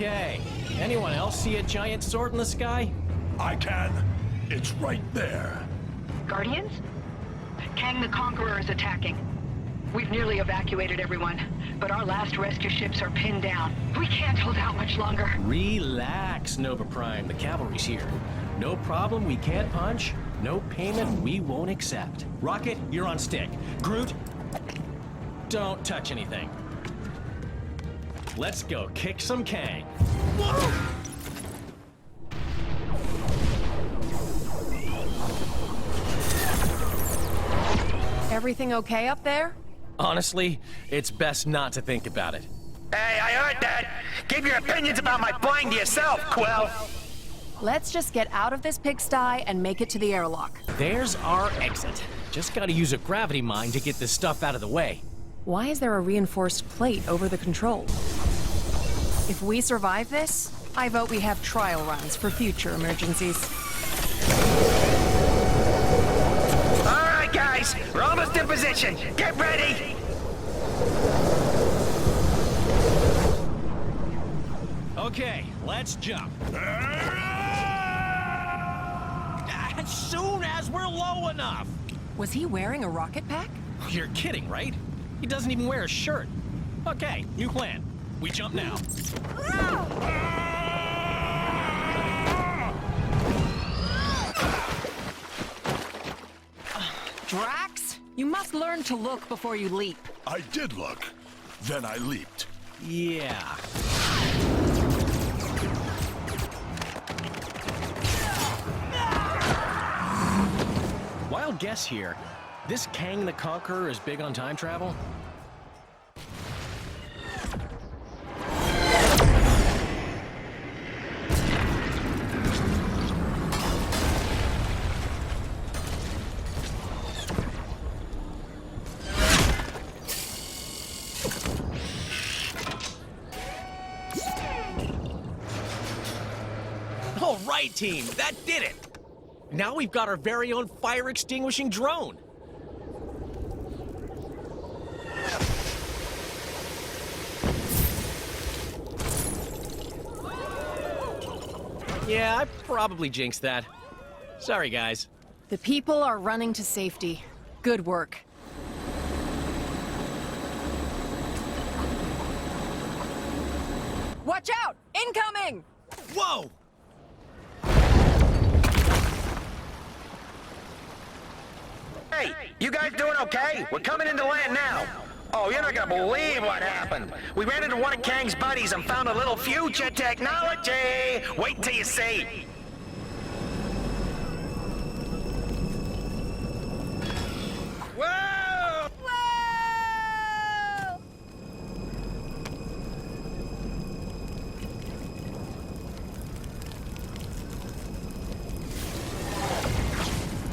Okay. Anyone else see a giant sword in the sky? I can. It's right there. Guardians? Kang the Conqueror is attacking. We've nearly evacuated everyone, but our last rescue ships are pinned down. We can't hold out much longer. Relax, Nova Prime. The cavalry's here. No problem we can't punch. No payment we won't accept. Rocket, you're on stick. Groot, don't touch anything. Let's go kick some Kang. Whoa! Everything okay up there? Honestly, it's best not to think about it. Hey, I heard that! Keep your opinions about my flying to yourself, Quill! Let's just get out of this pigsty and make it to the airlock. There's our exit. Just gotta use a gravity mine to get this stuff out of the way. Why is there a reinforced plate over the control? If we survive this, I vote we have trial runs for future emergencies. All right, guys, we're almost in position. Get ready! Okay, let's jump. As soon as we're low enough. Was he wearing a rocket pack? You're kidding, right? He doesn't even wear a shirt. Okay, new plan. We jump now. Drax, you must learn to look before you leap. I did look. Then I leaped. Yeah. Wild guess here. This Kang the Conqueror is big on time travel? All right, team, that did it! Now we've got our very own fire-extinguishing drone. Yeah, I probably jinxed that. Sorry, guys. The people are running to safety. Good work. Watch out! Incoming! Whoa! Hey, you guys doing okay? We're coming into land now. Oh, you're not gonna believe what happened. We ran into one of Kang's buddies and found a little future technology. Wait till you see. Whoa! Whoa!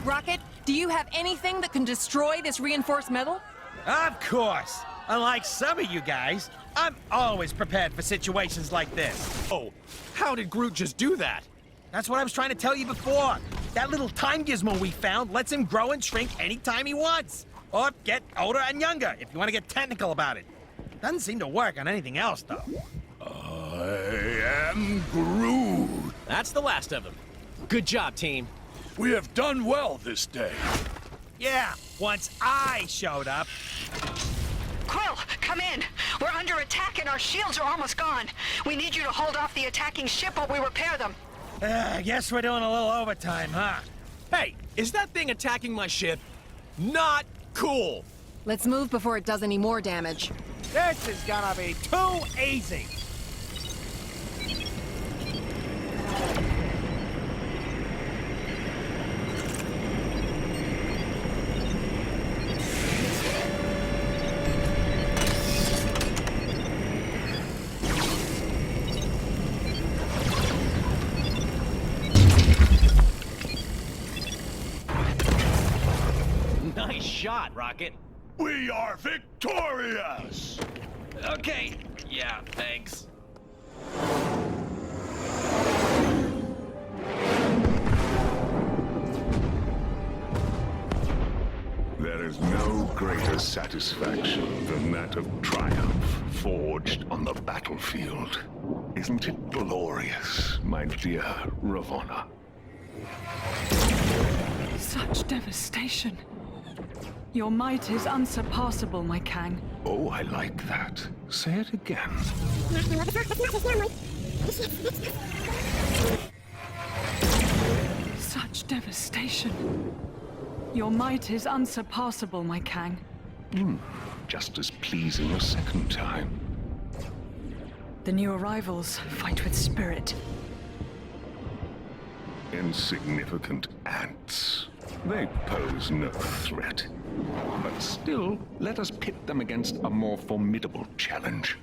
Rocket, do you have anything that can destroy this reinforced metal? Of course! Unlike some of you guys, I'm always prepared for situations like this. Oh, how did Groot just do that? That's what I was trying to tell you before. That little time gizmo we found lets him grow and shrink anytime he wants. Or get older and younger, if you want to get technical about it. Doesn't seem to work on anything else, though. I am Groot. That's the last of them. Good job, team. We have done well this day. Yeah, once I showed up. Quill, come in. We're under attack and our shields are almost gone. We need you to hold off the attacking ship while we repair them. I guess we're doing a little overtime, huh? Hey, is that thing attacking my ship? Not cool. Let's move before it does any more damage. This is gonna be too easy. Nice shot, Rocket. We are victorious! Okay, yeah, thanks. There is no greater satisfaction than that of triumph forged on the battlefield. Isn't it glorious, my dear Ravonna? Such devastation. Your might is unsurpassable, my Kang. Oh, I like that. Say it again. Such devastation. Your might is unsurpassable, my Kang. Just as pleasing a second time. The new arrivals fight with spirit. Insignificant ants. They pose no threat. But still, let us pit them against a more formidable challenge.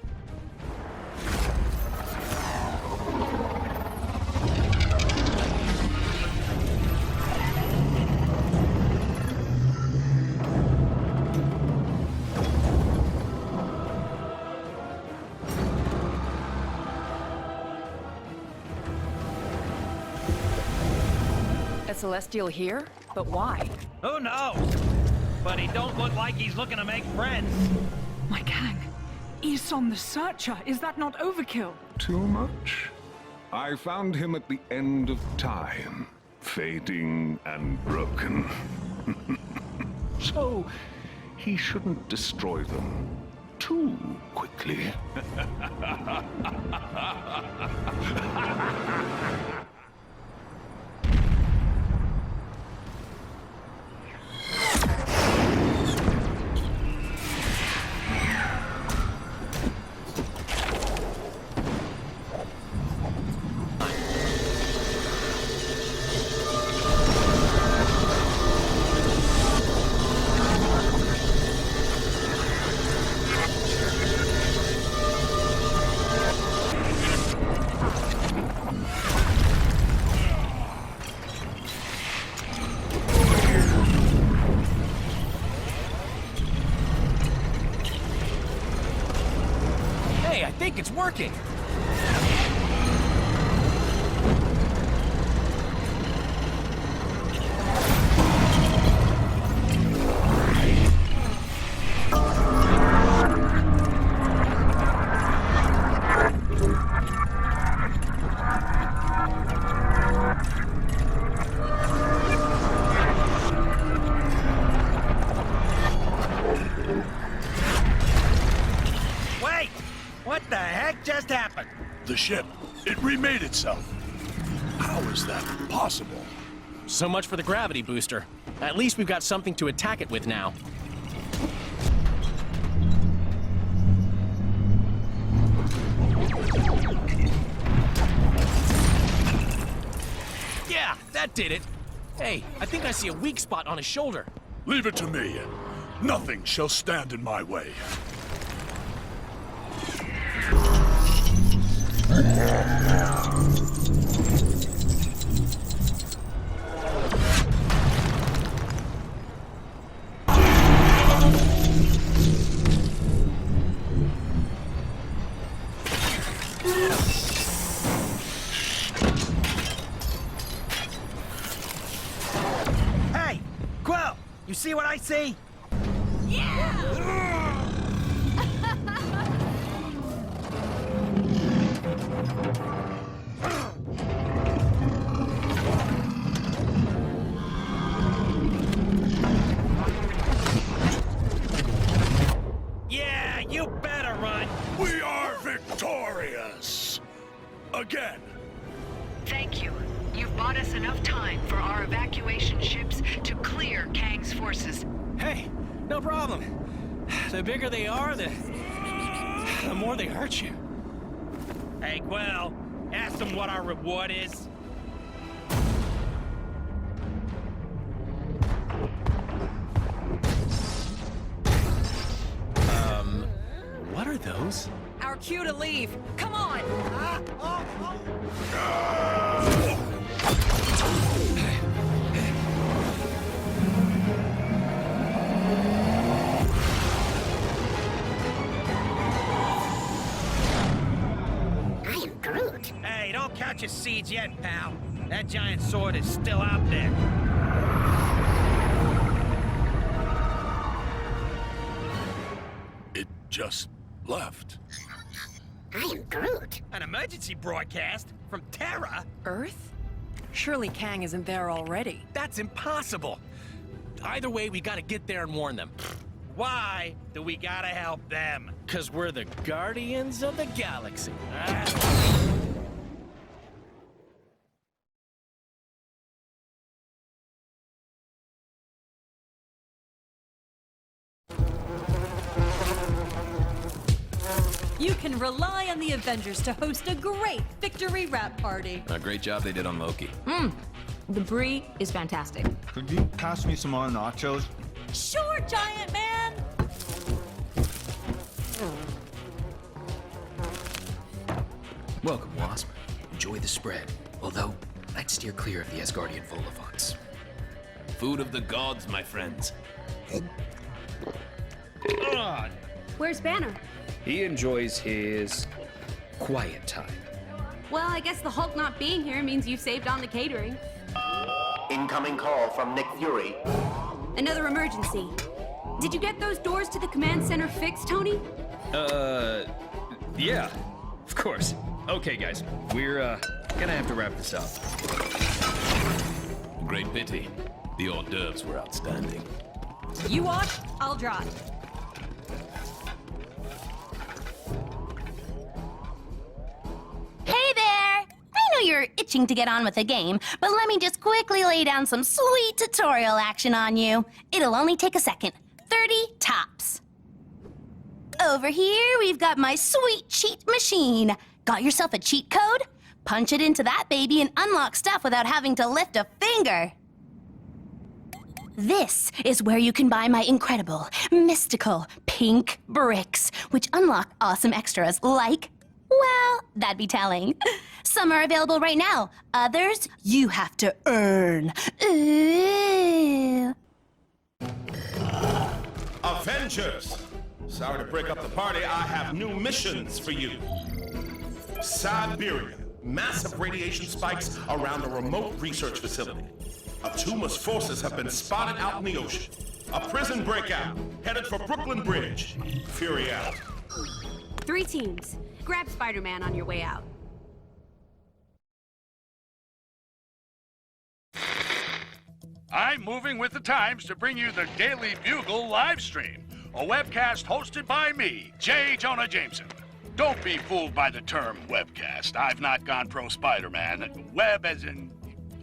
A Celestial here? But why? Who knows? But he don't look like he's looking to make friends. My Kang. Isom the Searcher. Is that not overkill? Too much? I found him at the end of time, fading and broken. So, he shouldn't destroy them too quickly. Hey, I think it's working. Wait! What the heck just happened? The ship, it remade itself. How is that possible? So much for the gravity booster. At least we've got something to attack it with now. Yeah, that did it. Hey, I think I see a weak spot on his shoulder. Leave it to me. Nothing shall stand in my way. Hey! Quill! You see what I see? Yeah, you better run! We are victorious! Again! Thank you. You've bought us enough time for our evacuation ships to clear Kang's forces. Hey, no problem. The bigger they are, the more they hurt you. Hey, Quill, ask them what our reward is. What are those? Our cue to leave. Come on! Hey, don't count your seeds yet, pal. That giant sword is still out there. It just left. I am Groot. An emergency broadcast? From Terra? Earth? Surely Kang isn't there already. That's impossible. Either way, we gotta get there and warn them. Why do we gotta help them? 'Cause we're the Guardians of the Galaxy. You can rely on the Avengers to host a great victory wrap party. A great job they did on Loki. The brie is fantastic. Could you pass me some more nachos? Sure, giant man! Welcome, Wasp. Enjoy the spread. Although, I'd steer clear of the Asgardian Volivants. Food of the gods, my friends. Where's Banner? He enjoys his quiet time. Well, I guess the Hulk not being here means you saved on the catering. Incoming call from Nick Fury. Another emergency. Did you get those doors to the command center fixed, Tony? Yeah, of course. Okay, guys, we're, gonna have to wrap this up. Great pity. The hors d'oeuvres were outstanding. You watch, I'll drive. Hey there! I know you're itching to get on with the game, but let me just quickly lay down some sweet tutorial action on you. It'll only take a second. 30 tops. Over here, we've got my sweet cheat machine. Got yourself a cheat code? Punch it into that baby and unlock stuff without having to lift a finger. This is where you can buy my incredible, mystical, pink bricks, which unlock awesome extras like, well, that'd be telling. Some are available right now. Others, you have to earn. Ooh. Avengers! Sorry to break up the party, I have new missions for you. Siberia. Massive radiation spikes around a remote research facility. Atuma's forces have been spotted out in the ocean. A prison breakout, headed for Brooklyn Bridge. Fury out. 3 teams. Grab Spider-Man on your way out. I'm moving with the times to bring you the Daily Bugle live stream, a webcast hosted by me, J. Jonah Jameson. Don't be fooled by the term webcast. I've not gone pro Spider-Man. Web as in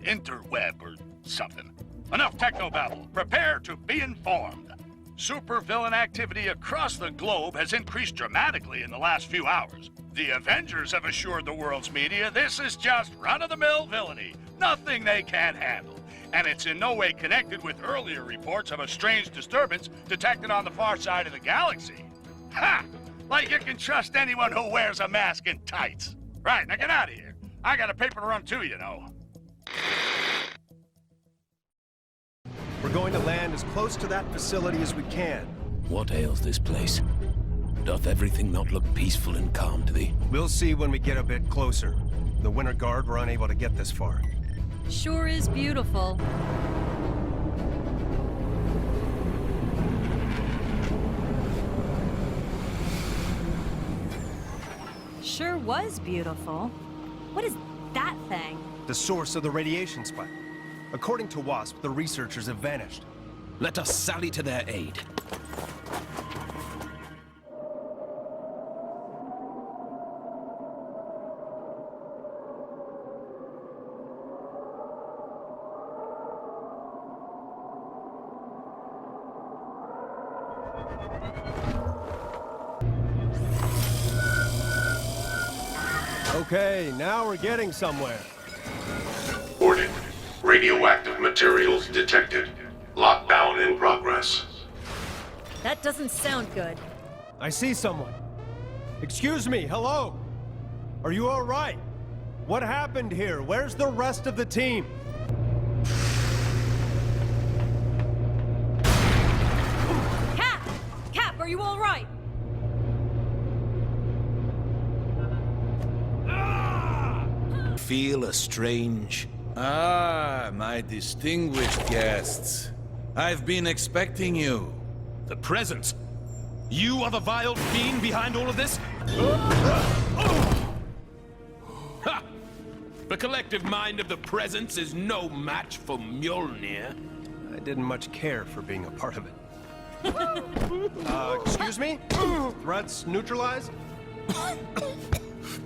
interweb or something. Enough technobabble. Prepare to be informed. Supervillain activity across the globe has increased dramatically in the last few hours. The Avengers have assured the world's media this is just run-of-the-mill villainy, nothing they can't handle. And it's in no way connected with earlier reports of a strange disturbance detected on the far side of the galaxy. Ha! Like you can trust anyone who wears a mask and tights. Right, now get out of here. I got a paper to run too, you know. We're going to land as close to that facility as we can. What ails this place? Doth everything not look peaceful and calm to thee? We'll see when we get a bit closer. The Winter Guard were unable to get this far. Sure is beautiful. Sure was beautiful. What is that thing? The source of the radiation spike. According to WASP, the researchers have vanished. Let us sally to their aid. Okay, now we're getting somewhere. Warning. Radioactive materials detected. Lockdown in progress. That doesn't sound good. I see someone. Excuse me, hello? Are you all right? What happened here? Where's the rest of the team? Cap! Cap, are you all right? Feel a strange... Ah, my distinguished guests. I've been expecting you. The presence. You are the vile fiend behind all of this? Ha! The collective mind of the Presence is no match for Mjolnir. I didn't much care for being a part of it. Excuse me? Threats neutralized?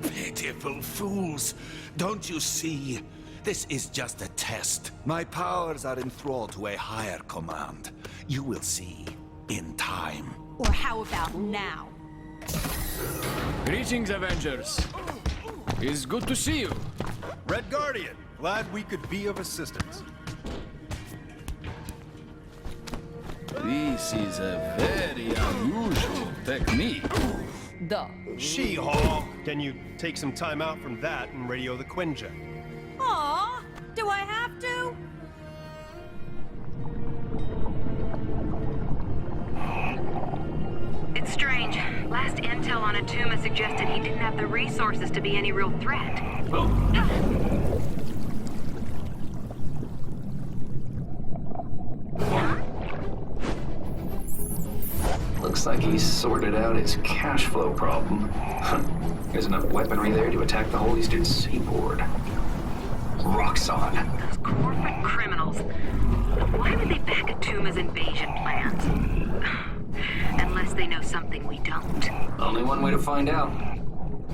Pitiful fools. Don't you see? This is just a test. My powers are enthralled to a higher command. You will see in time. Or how about now? Greetings, Avengers. It's good to see you. Red Guardian, glad we could be of assistance. This is a very unusual technique. Duh. She-Hulk! Can you take some time out from that and radio the Quinjet? Aw, do I have to? It's strange. Last intel on Atuma suggested he didn't have the resources to be any real threat. Looks like he's sorted out his cash flow problem. There's enough weaponry there to attack the Holy Eastern Seaboard. Roxxon. Those corporate criminals. Why would they back Atuma's invasion plans? Unless they know something we don't. Only one way to find out.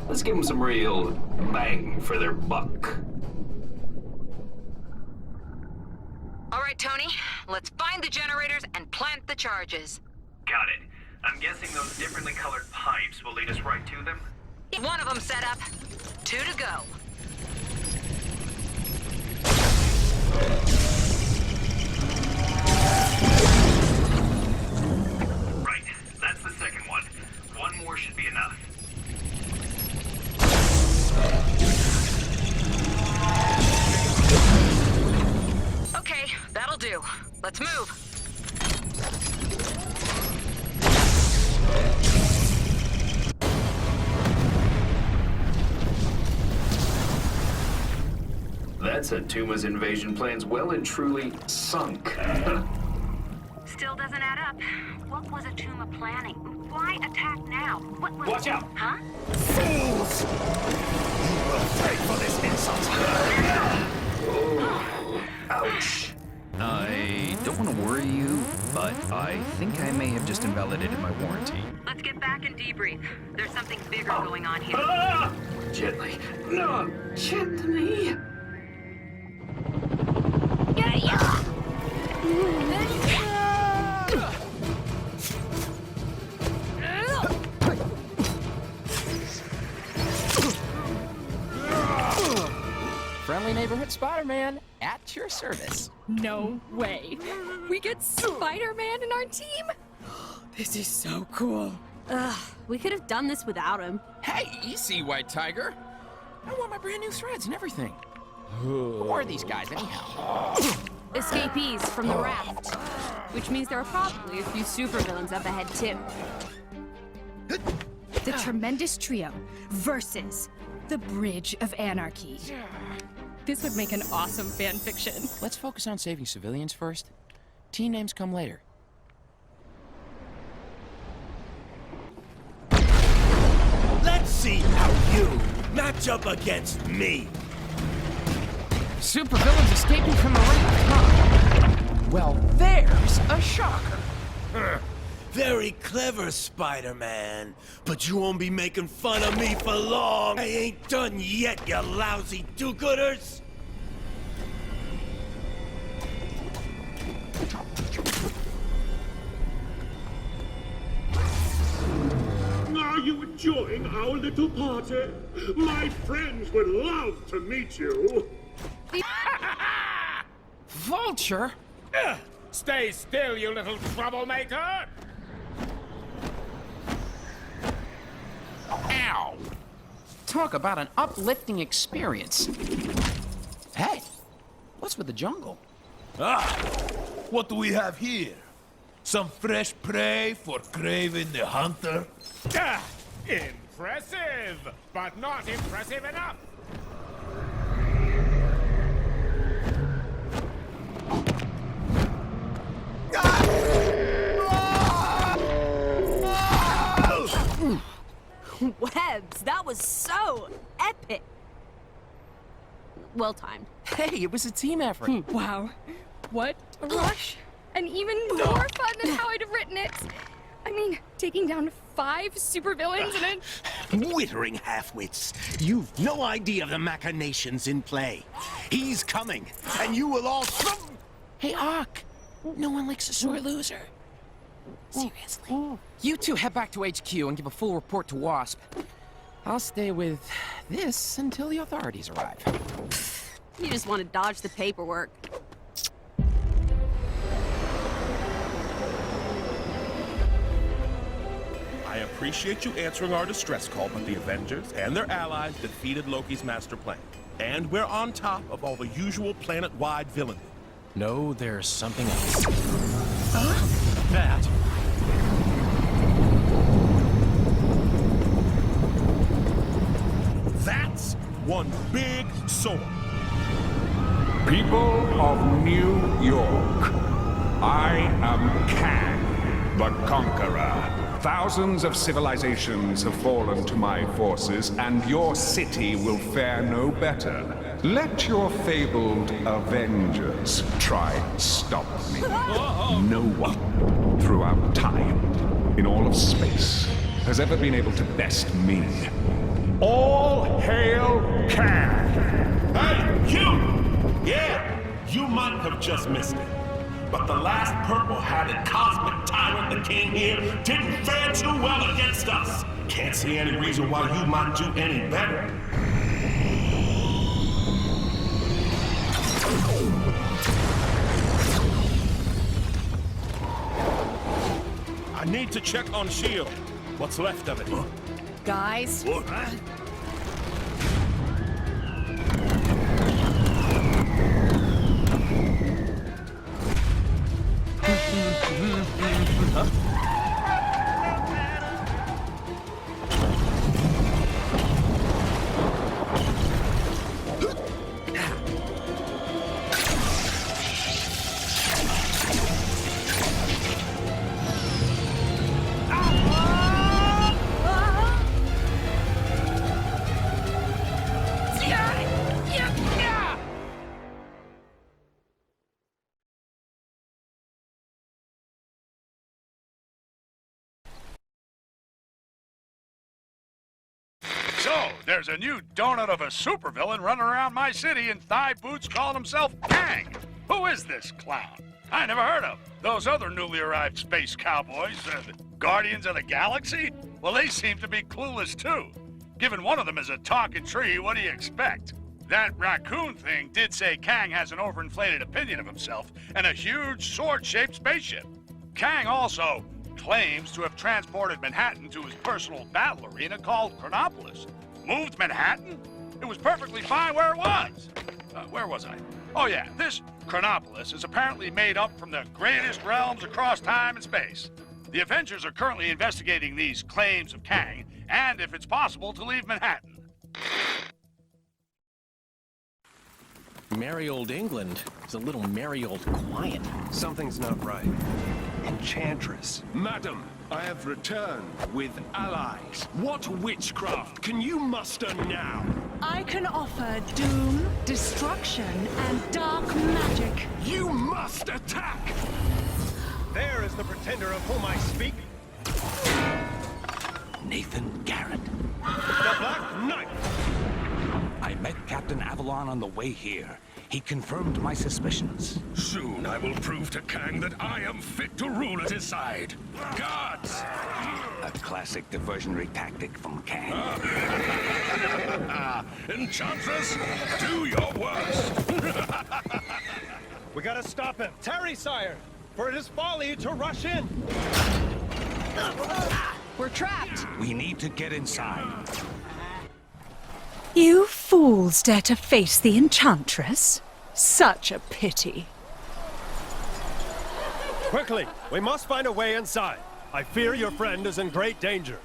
Let's give them some real bang for their buck. All right, Tony. Let's find the generators and plant the charges. Got it. I'm guessing those differently colored pipes will lead us right to them? One of them set up. 2 to go. Right. That's the second one. One more should be enough. Okay, that'll do. Let's move. That's Atuma's invasion plans well and truly sunk. Still doesn't add up. What was Atuma planning? Why attack now? What was... Watch out! Huh? Fools! You will pay for this insult. Oh, ouch. I don't want to worry you, but I think I may have just invalidated my warranty. Let's get back and debrief. There's something bigger going on here. Gently. No, gently. Friendly neighborhood Spider-Man at your service. No way. We get Spider-Man in our team? This is so cool. Ugh, we could have done this without him. Hey, easy, White Tiger. I want my brand new threads and everything. Who are these guys, anyhow? Escapees from the raft. Which means there are probably a few supervillains up ahead, too. The Tremendous Trio versus the Bridge of Anarchy. This would make an awesome fan fiction. Let's focus on saving civilians first. Team names come later. Let's see how you match up against me. Supervillains escaping from the raft, huh? Well, there's a shocker. Very clever, Spider-Man. But you won't be making fun of me for long. I ain't done yet, you lousy do-gooders. Are you enjoying our little party? My friends would love to meet you. Vulture? Stay still, you little troublemaker! Ow! Talk about an uplifting experience. Hey, what's with the jungle? What do we have here? Some fresh prey for Kraven the Hunter? Impressive, but not impressive enough. Webs, that was so epic. Well timed. Hey, it was a team effort. Wow. What a rush. And even more fun than how I'd have written it. I mean, taking down 5 supervillains and a... Withering half-wits. You've no idea of the machinations in play. He's coming, and you will all... Hey, Ark. No one likes a sore loser. Seriously. You two head back to HQ and give a full report to WASP. I'll stay with this until the authorities arrive. You just want to dodge the paperwork. I appreciate you answering our distress call, but the Avengers and their allies defeated Loki's master plan. And we're on top of all the usual planet-wide villainy. No, there's something else. That. That's one big sword. People of New York, I am Kang, the Conqueror. Thousands of civilizations have fallen to my forces, and your city will fare no better. Let your fabled Avengers try and stop me. No one, throughout time, in all of space, has ever been able to best me. All hail Kang! Hey, you! Yeah, you might have just missed it. But the last purple-hatted cosmic tyrant that came here didn't fare too well against us. Can't see any reason why you might do any better. I need to check on S.H.I.E.L.D. What's left of it? Guys? What? So, there's a new donut of a supervillain running around my city in thigh boots calling himself Kang. Who is this clown? I never heard of. Those other newly arrived space cowboys, the Guardians of the Galaxy? Well, they seem to be clueless too. Given one of them is a talking tree, what do you expect? That raccoon thing did say Kang has an overinflated opinion of himself and a huge sword-shaped spaceship. Kang also claims to have transported Manhattan to his personal battle arena called Chronopolis. Moved Manhattan? It was perfectly fine where it was. Where was I? Oh yeah, this Chronopolis is apparently made up from the greatest realms across time and space. The Avengers are currently investigating these claims of Kang, and if it's possible, to leave Manhattan. Merry old England is a little merry old quiet. Something's not right. Enchantress. Madam, I have returned with allies. What witchcraft can you muster now? I can offer doom, destruction, and dark magic. You must attack! There is the pretender of whom I speak. Nathan Garrett. The Black Knight! I met Captain Avalon on the way here. He confirmed my suspicions. Soon I will prove to Kang that I am fit to rule at his side. Guards! A classic diversionary tactic from Kang. Enchantress, do your worst! We gotta stop him. Tarry, sire, for it is folly to rush in. We're trapped. We need to get inside. You fools dare to face the Enchantress? Such a pity. Quickly, we must find a way inside. I fear your friend is in great danger.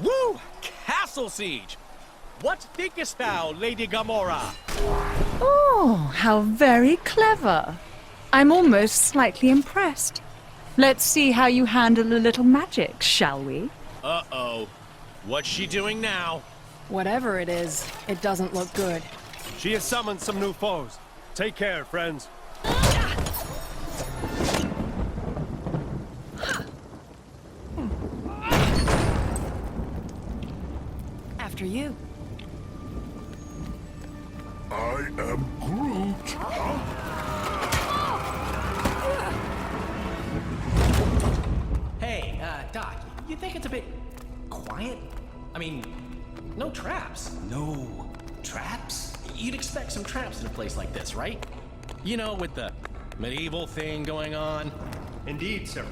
Woo! Castle siege! What thinkest thou, Lady Gamora? Oh, how very clever. I'm almost slightly impressed. Let's see how you handle a little magic, shall we? Uh-oh. What's she doing now? Whatever it is, it doesn't look good. She has summoned some new foes. Take care, friends. After you. I am Groot. Hey, Doc, you think it's a bit quiet? I mean, no traps. No traps? You'd expect some traps in a place like this, right? You know, with the medieval thing going on. Indeed, sir.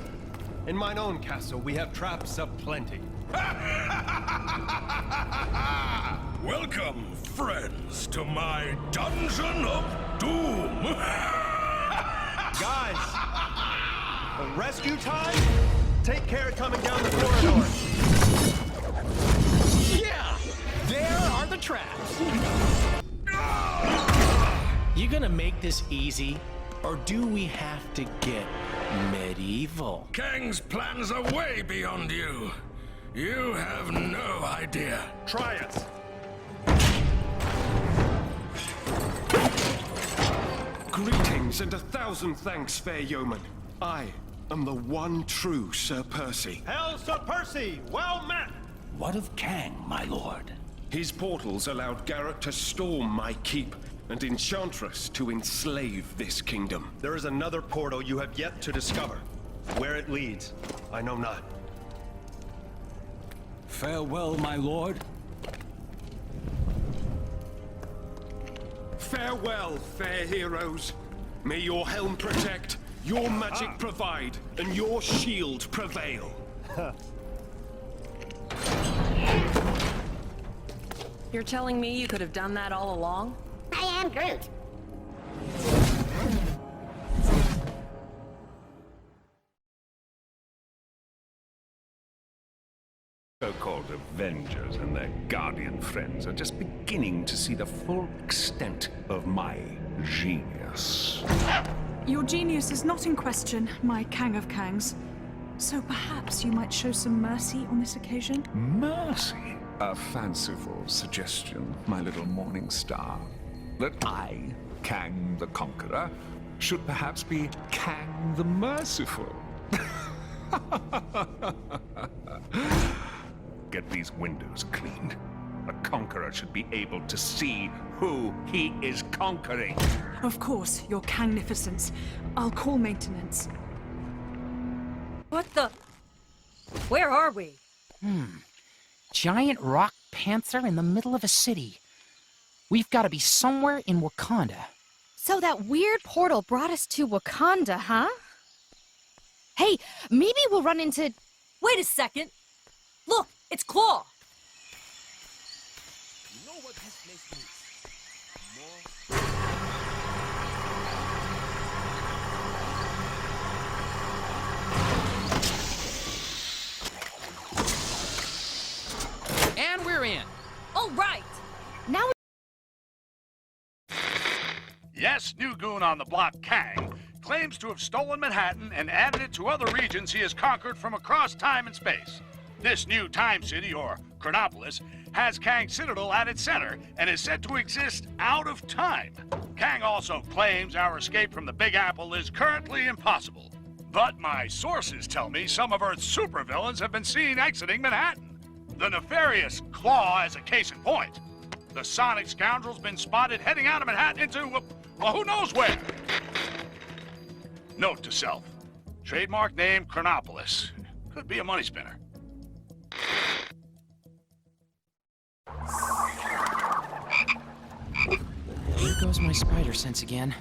In mine own castle, we have traps aplenty. Welcome, friends, to my Dungeon of Doom. Guys, rescue time? Take care coming down the corridor. Yeah, there are the traps. You gonna make this easy, or do we have to get medieval? Kang's plans are way beyond you. You have no idea. Try it. Greetings and 1,000 thanks, fair yeoman. I am the one true Sir Percy. Hail, Sir Percy! Well met! What of Kang, my lord? His portals allowed Garrett to storm my keep, and Enchantress to enslave this kingdom. There is another portal you have yet to discover. Where it leads, I know not. Farewell, my lord. Farewell, fair heroes. May your helm protect, your magic provide, and your shield prevail. You're telling me you could have done that all along? I am Groot. So-called Avengers and their Guardian friends are just beginning to see the full extent of my genius. Your genius is not in question, my Kang of Kangs. So perhaps you might show some mercy on this occasion? Mercy? A fanciful suggestion, my little morning star. That I, Kang the Conqueror, should perhaps be Kang the Merciful. Get these windows cleaned. A conqueror should be able to see who he is conquering. Of course, your Kangnificence. I'll call maintenance. What the? Where are we? Giant rock panther in the middle of a city. We've got to be somewhere in Wakanda. So that weird portal brought us to Wakanda, huh? Hey, maybe we'll run into... Wait a second! Look, it's Claw! You know what this place needs? And we're in. All right! Now Yes, new goon on the block, Kang, claims to have stolen Manhattan and added it to other regions he has conquered from across time and space. This new time city, or Chronopolis, has Kang's citadel at its center and is said to exist out of time. Kang also claims our escape from the Big Apple is currently impossible. But my sources tell me some of Earth's supervillains have been seen exiting Manhattan. The nefarious Claw as a case in point. The Sonic scoundrel's been spotted heading out of Manhattan into, well, who knows where. Note to self. Trademark name Chronopolis. Could be a money spinner. Here goes my spider sense again.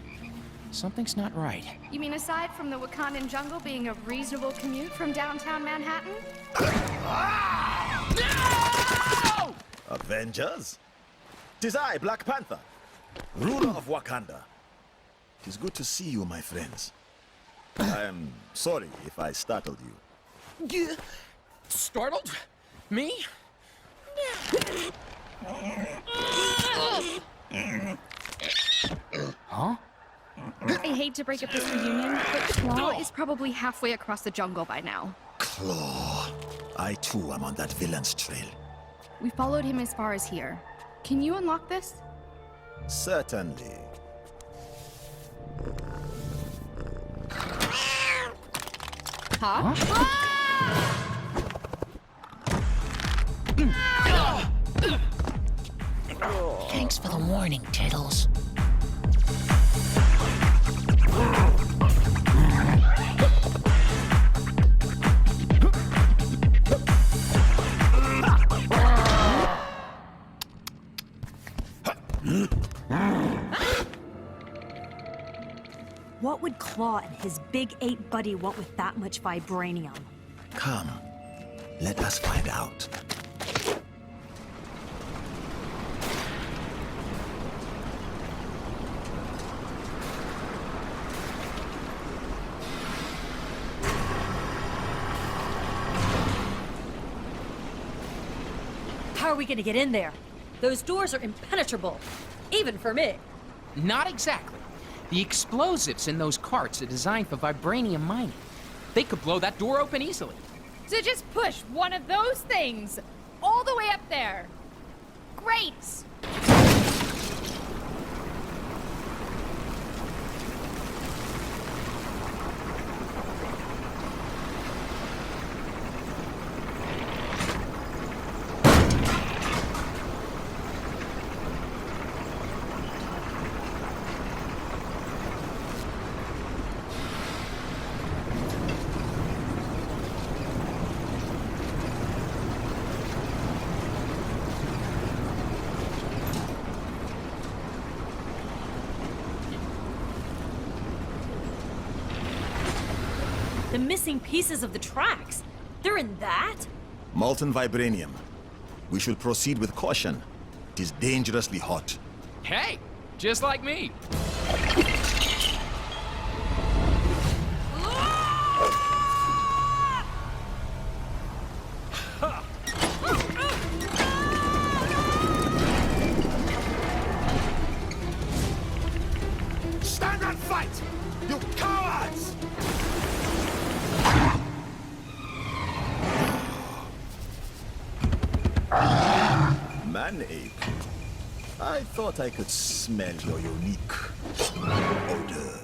Something's not right. You mean aside from the Wakandan jungle being a reasonable commute from downtown Manhattan? No! Avengers? 'Tis I, Black Panther, ruler of Wakanda. 'Tis good to see you, my friends. I am sorry if I startled you. Startled? Me? Huh? I hate to break up this reunion, but Claw is probably halfway across the jungle by now. Claw. I too am on that villain's trail. We followed him as far as here. Can you unlock this? Certainly. Huh? Thanks for the warning, Tiddles. What would Claw and his big ape buddy want with that much vibranium? Come, let us find out. How are we gonna get in there? Those doors are impenetrable, even for me. Not exactly. The explosives in those carts are designed for vibranium mining. They could blow that door open easily. So just push one of those things all the way up there. Great! The missing pieces of the tracks. They're in that? Molten vibranium. We should proceed with caution. It is dangerously hot. Hey, just like me. Stand and fight! You cowards! Man-ape. I thought I could smell your unique odor.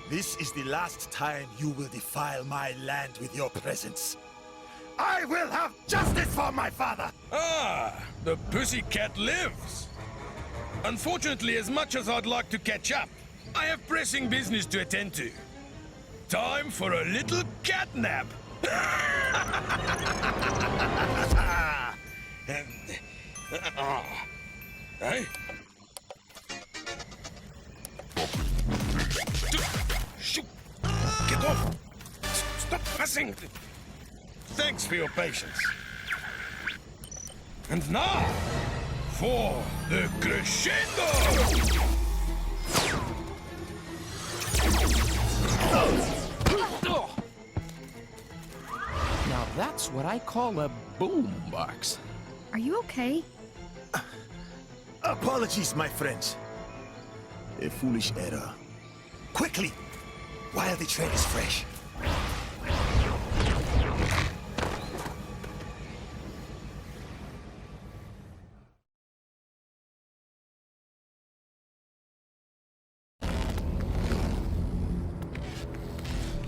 This is the last time you will defile my land with your presence. I will have justice for my father! Ah, the pussycat lives. Unfortunately, as much as I'd like to catch up, I have pressing business to attend to. Time for a little catnap. Hey? Shoot! Get off! Stop pressing! Thanks for your patience. And now, for the crescendo! Now that's what I call a boombox. Are you okay? Apologies, my friends. A foolish error. Quickly, while the train is fresh.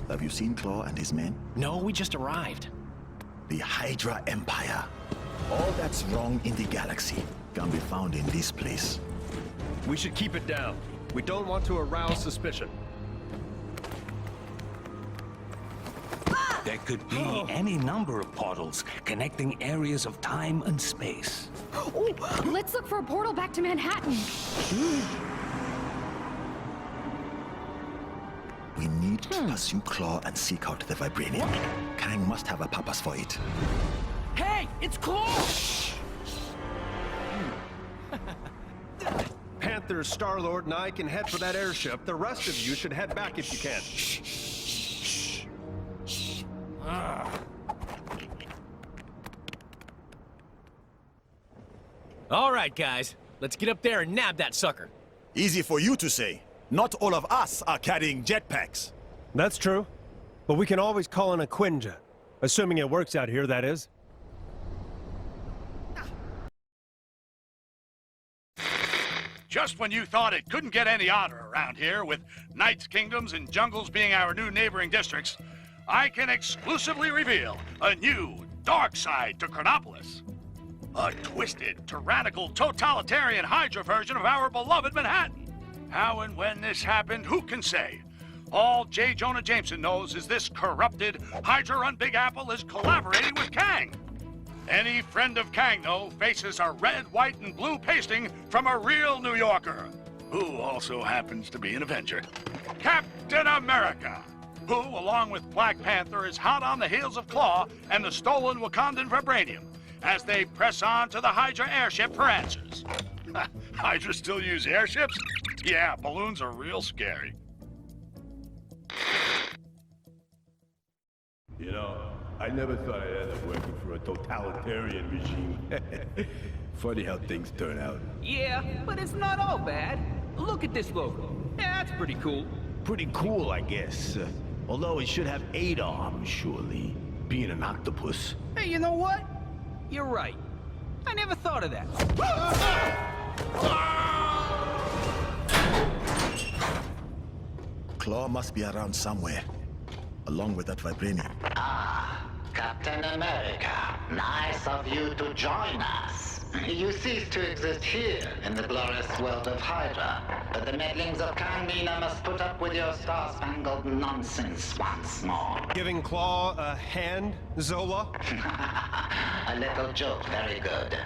Have you seen Claw and his men? No, we just arrived. The Hydra Empire. All that's wrong in the galaxy can be found in this place. We should keep it down. We don't want to arouse suspicion. There could be any number of portals connecting areas of time and space. Oh, let's look for a portal back to Manhattan. We need to pursue Claw and seek out the vibranium. Kang must have a purpose for it. Hey, it's Claw! Panther Panther, Star-Lord, and I can head for that airship, the rest of you should head back if you can. All right, guys. Let's get up there and nab that sucker. Easy for you to say. Not all of us are carrying jetpacks. That's true. But we can always call in a Quinja. Assuming it works out here, that is. Just when you thought it couldn't get any odder around here, with Knights' Kingdoms and Jungles being our new neighboring districts, I can exclusively reveal a new dark side to Chronopolis. A twisted, tyrannical, totalitarian Hydra version of our beloved Manhattan. How and when this happened, who can say? All J. Jonah Jameson knows is this corrupted, Hydra-run Big Apple is collaborating with Kang. Any friend of Kang, though, faces a red, white, and blue pasting from a real New Yorker, who also happens to be an Avenger. Captain America, who, along with Black Panther, is hot on the heels of Claw and the stolen Wakandan vibranium, as they press on to the Hydra airship for answers. Hydra still use airships? Yeah, balloons are real scary. You know, I never thought I'd end up working for a totalitarian regime. Funny how things turn out. Yeah, but it's not all bad. Look at this logo. Yeah, that's pretty cool. Pretty cool, I guess. Although it should have 8 arms, surely. Being an octopus. Hey, you know what? You're right. I never thought of that. Claw must be around somewhere, along with that vibranium. Ah, Captain America. Nice of you to join us. You cease to exist here in the glorious world of Hydra, but the meddlings of Kang must put up with your star-spangled nonsense once more. Giving Claw a hand, Zola? A little joke, very good.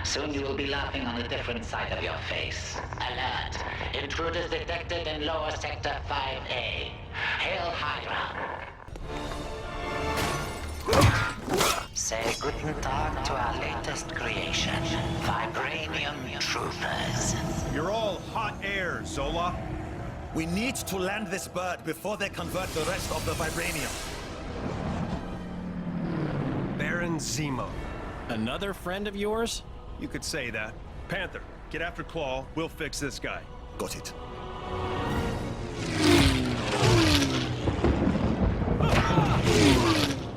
Soon you will be laughing on a different side of your face. Alert! Intruders detected in lower sector 5A. Hail Hydra! Say guten Tag to our latest creation, Vibranium Troopers. You're all hot air, Zola. We need to land this bird before they convert the rest of the vibranium. Baron Zemo. Another friend of yours? You could say that. Panther, get after Claw. We'll fix this guy. Got it.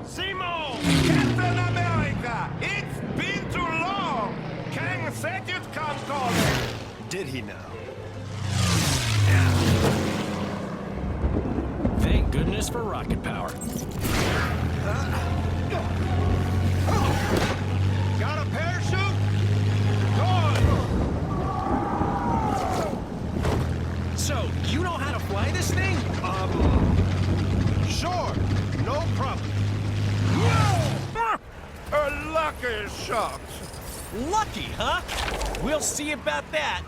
Zemo! Captain America! It's been too long! Kang said you'd come calling! Did he now? Thank goodness for rocket power. Got a parachute? Good! So, you know how to fly this thing? Sure. No problem. A lucky shot! Lucky, huh? We'll see about that.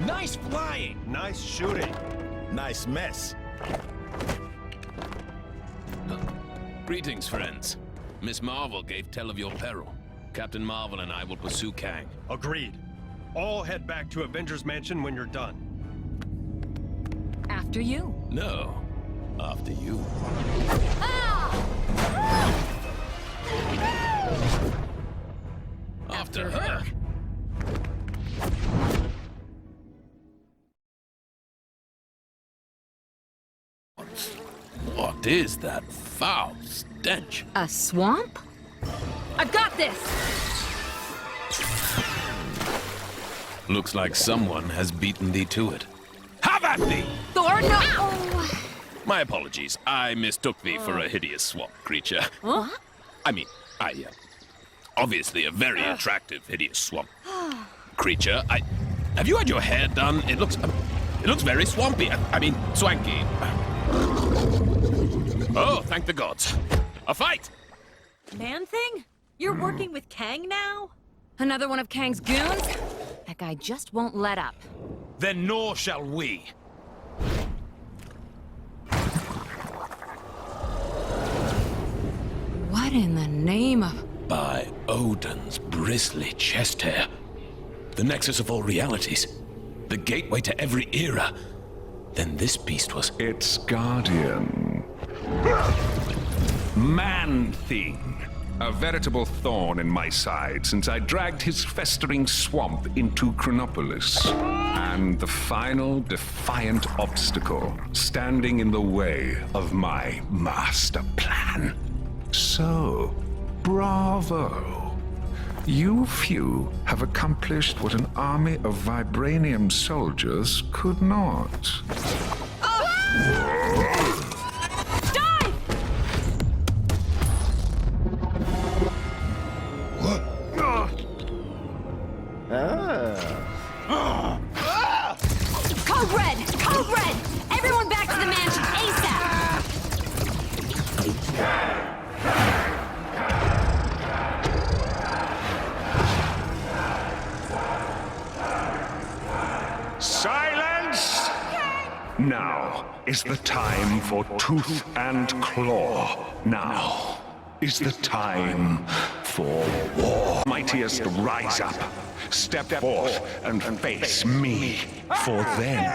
Nice flying! Nice shooting. Nice mess. Greetings, friends. Miss Marvel gave tell of your peril. Captain Marvel and I will pursue Kang. Agreed. All head back to Avengers Mansion when you're done. After you. No, after you. After her. What is that foul stench? A swamp? I've got this! Looks like someone has beaten thee to it. Have at thee! Thor, no! Ow. My apologies. I mistook thee for a hideous swamp creature. Huh? I mean, obviously a very attractive, hideous swamp creature. Have you had your hair done? It looks very swampy. I mean, swanky. Oh, thank the gods. A fight! Man-Thing? You're working with Kang now? Another one of Kang's goons? That guy just won't let up. Then nor shall we. What in the name of... By Odin's bristly chest hair. The nexus of all realities. The gateway to every era. Then this beast was... Its guardian. Man-Thing. A veritable thorn in my side since I dragged his festering swamp into Chronopolis. And the final defiant obstacle standing in the way of my master plan. So, bravo. You few have accomplished what an army of vibranium soldiers could not. Code Red! Code Red! Everyone back to the mansion ASAP! Silence! Now is the time for tooth and claw. Now is the time for war. Mightiest, rise up. Step forth and face me. For then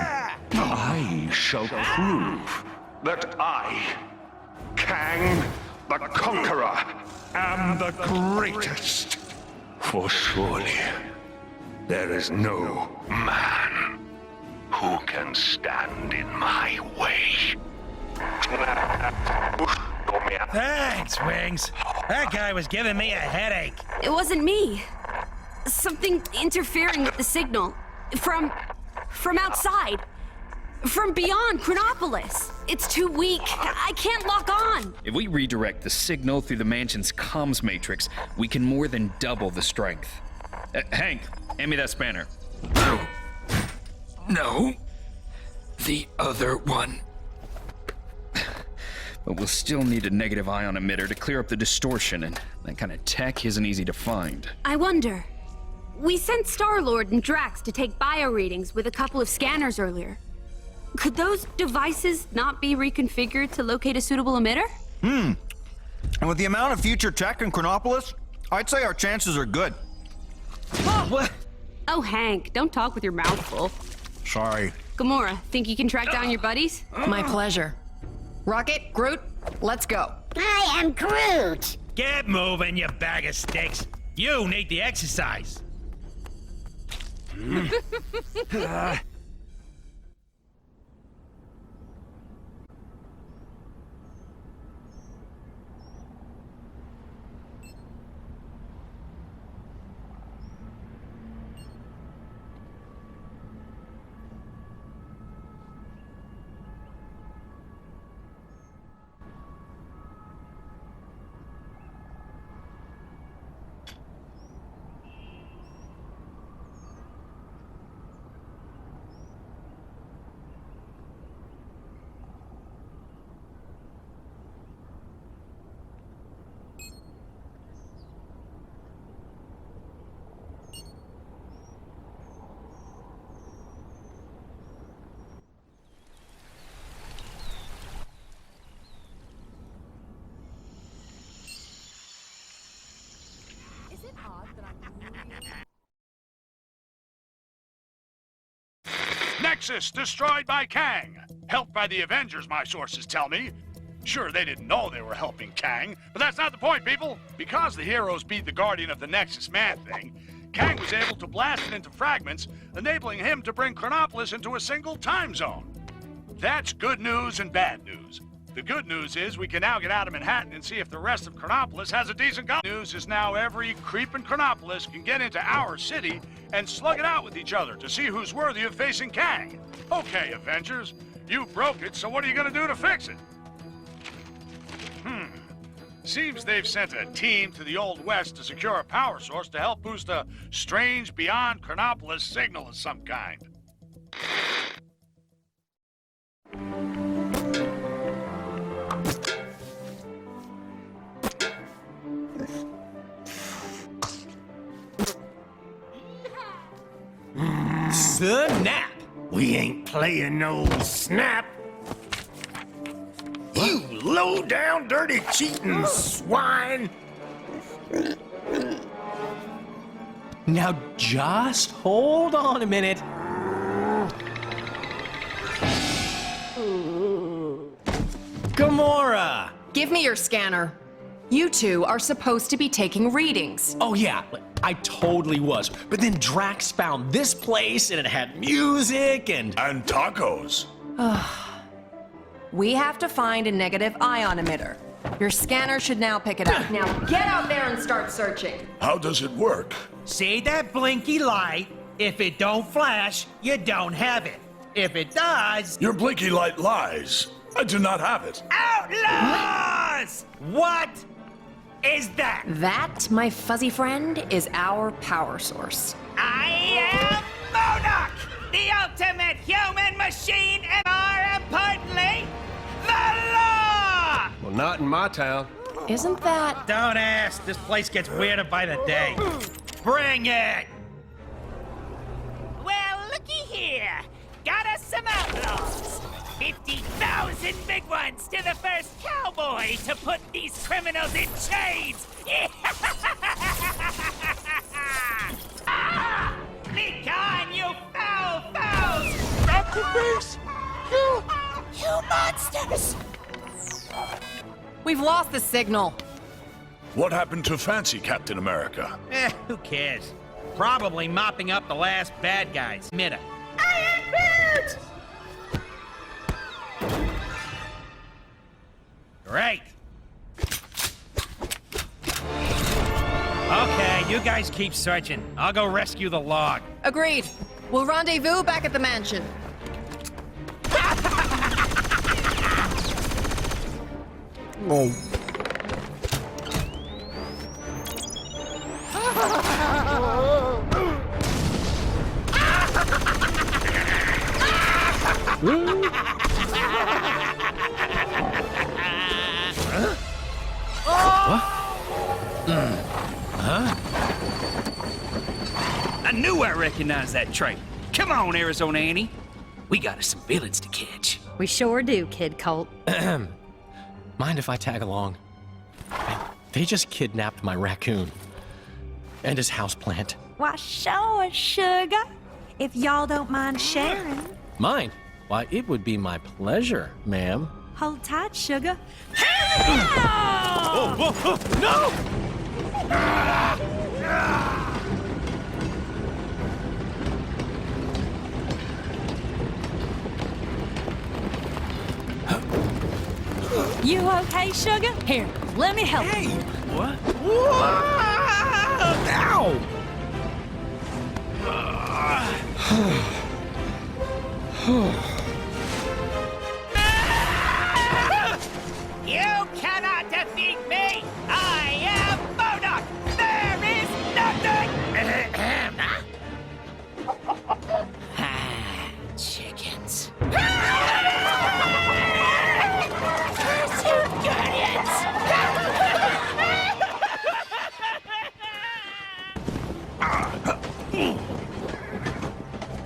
I shall prove that I, Kang the Conqueror, am the greatest. For surely there is no man who can stand in my way. Thanks, Wings. That guy was giving me a headache. It wasn't me. Something interfering with the signal. From outside. From beyond Chronopolis. It's too weak. I can't lock on. If we redirect the signal through the mansion's comms matrix, we can more than double the strength. Hank, hand me that spanner. No. The other one. But we'll still need a negative ion emitter to clear up the distortion, and that kind of tech isn't easy to find. I wonder. We sent Star-Lord and Drax to take bio readings with a couple of scanners earlier. Could those devices not be reconfigured to locate a suitable emitter? And with the amount of future tech in Chronopolis, I'd say our chances are good. What? Oh, Hank, don't talk with your mouth full. Sorry. Gamora, think you can track down your buddies? My pleasure. Rocket, Groot, let's go. I am Groot. Get moving, you bag of sticks. You need the exercise. Nexus destroyed by Kang. Helped by the Avengers, my sources tell me. Sure, they didn't know they were helping Kang, but that's not the point, people. Because the heroes beat the Guardian of the Nexus Man-Thing, Kang was able to blast it into fragments, enabling him to bring Chronopolis into a single time zone. That's good news and bad news. The good news is we can now get out of Manhattan and see if the rest of Chronopolis has a decent gun. News is now every creep in Chronopolis can get into our city and slug it out with each other to see who's worthy of facing Kang. Okay, Avengers, you broke it, so what are you gonna do to fix it? Seems they've sent a team to the Old West to secure a power source to help boost a strange beyond Chronopolis signal of some kind. Snap! We ain't playing no snap. You low-down, dirty, cheating swine! Now just hold on a minute. Gamora! Give me your scanner. You two are supposed to be taking readings. Oh yeah, I totally was. But then Drax found this place and it had music and tacos. We have to find a negative ion emitter. Your scanner should now pick it up. Now get out there and start searching. How does it work? See that blinky light? If it don't flash, you don't have it. If it does... Your blinky light lies. I do not have it. Outlaws! What is that? That, my fuzzy friend, is our power source. I am MODOK, the ultimate human machine, and more importantly, the law! Well, not in my town. Isn't that... Don't ask. This place gets weirder by the day. Bring it! Well, looky here. Got us some outlaws. 50,000 big ones to the first cowboy to put these criminals in chains! Ah! Be gone, you foul fouls! Dr. Bruce! You monsters! We've lost the signal. What happened to Fancy Captain America? Who cares? Probably mopping up the last bad guys. Mitta. I am Groot! Great. Okay, you guys keep searching. I'll go rescue the log. Agreed. We'll rendezvous back at the mansion. Oh. I knew I recognized that trait. Come on, Arizona Annie. We got us some villains to catch. We sure do, Kid Colt. Mind if I tag along? They just kidnapped my raccoon. And his houseplant. Why, sure, sugar. If y'all don't mind sharing. Mine? Why, it would be my pleasure, ma'am. Hold tight, sugar. Oh, whoa, whoa, no! You okay, sugar? Here, let me help you. What? Ow! You cannot defeat me! I am MODOK! There is nothing! Chickens. Pursuit Guardians!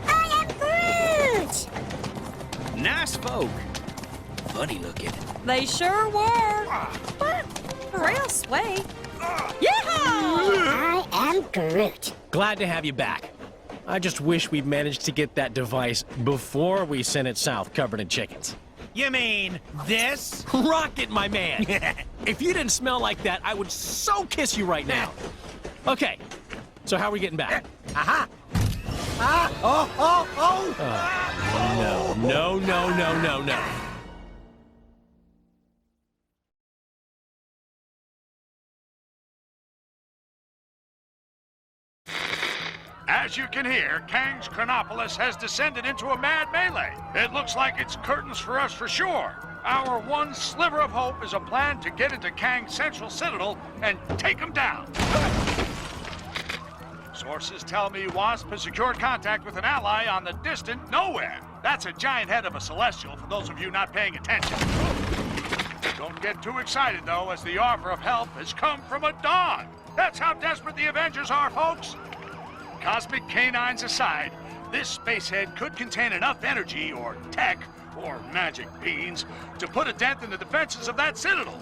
I am Groot! Nice folk. Funny looking. They sure were. But real sweet. Yeehaw! I am Groot. Glad to have you back. I just wish we'd managed to get that device before we sent it south covered in chickens. You mean this? Rocket, my man! If you didn't smell like that, I would so kiss you right now. Okay, so how are we getting back? Aha! Ah! Oh! Oh! Oh! No, no, no, no, no, no. As you can hear, Kang's Chronopolis has descended into a mad melee. It looks like it's curtains for us for sure. Our one sliver of hope is a plan to get into Kang's central citadel and take him down. Sources tell me Wasp has secured contact with an ally on the distant Nowhere. That's a giant head of a Celestial, for those of you not paying attention. Don't get too excited, though, as the offer of help has come from a dog. That's how desperate the Avengers are, folks. Cosmic canines aside, this spacehead could contain enough energy or tech or magic beans to put a dent in the defenses of that citadel.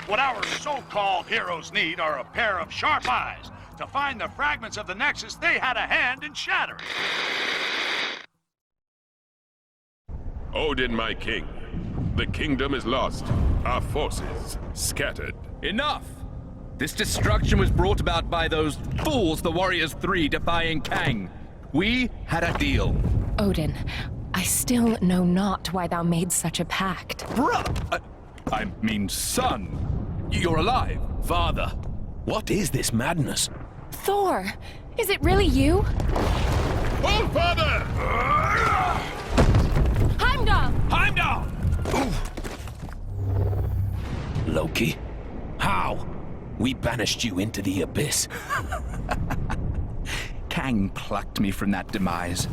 What our so-called heroes need are a pair of sharp eyes to find the fragments of the Nexus they had a hand in shattering. Odin, my king. The kingdom is lost. Our forces scattered. Enough! This destruction was brought about by those fools, the Warriors 3, defying Kang. We had a deal. Odin, I still know not why thou made such a pact. Bruh! I mean, son. You're alive. Father, what is this madness? Thor, is it really you? Oh, father! Heimdall! Heimdall! Loki? How? We banished you into the abyss. Kang plucked me from that demise.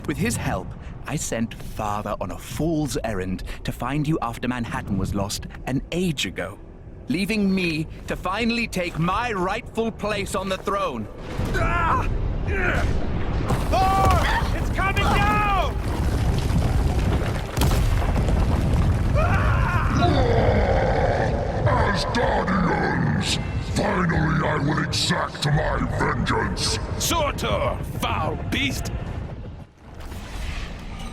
With his help, I sent Father on a fool's errand to find you after Manhattan was lost an age ago, leaving me to finally take my rightful place on the throne. Ah! Thor! It's coming down! As Guardians, finally I will exact my vengeance. Surtur, foul beast!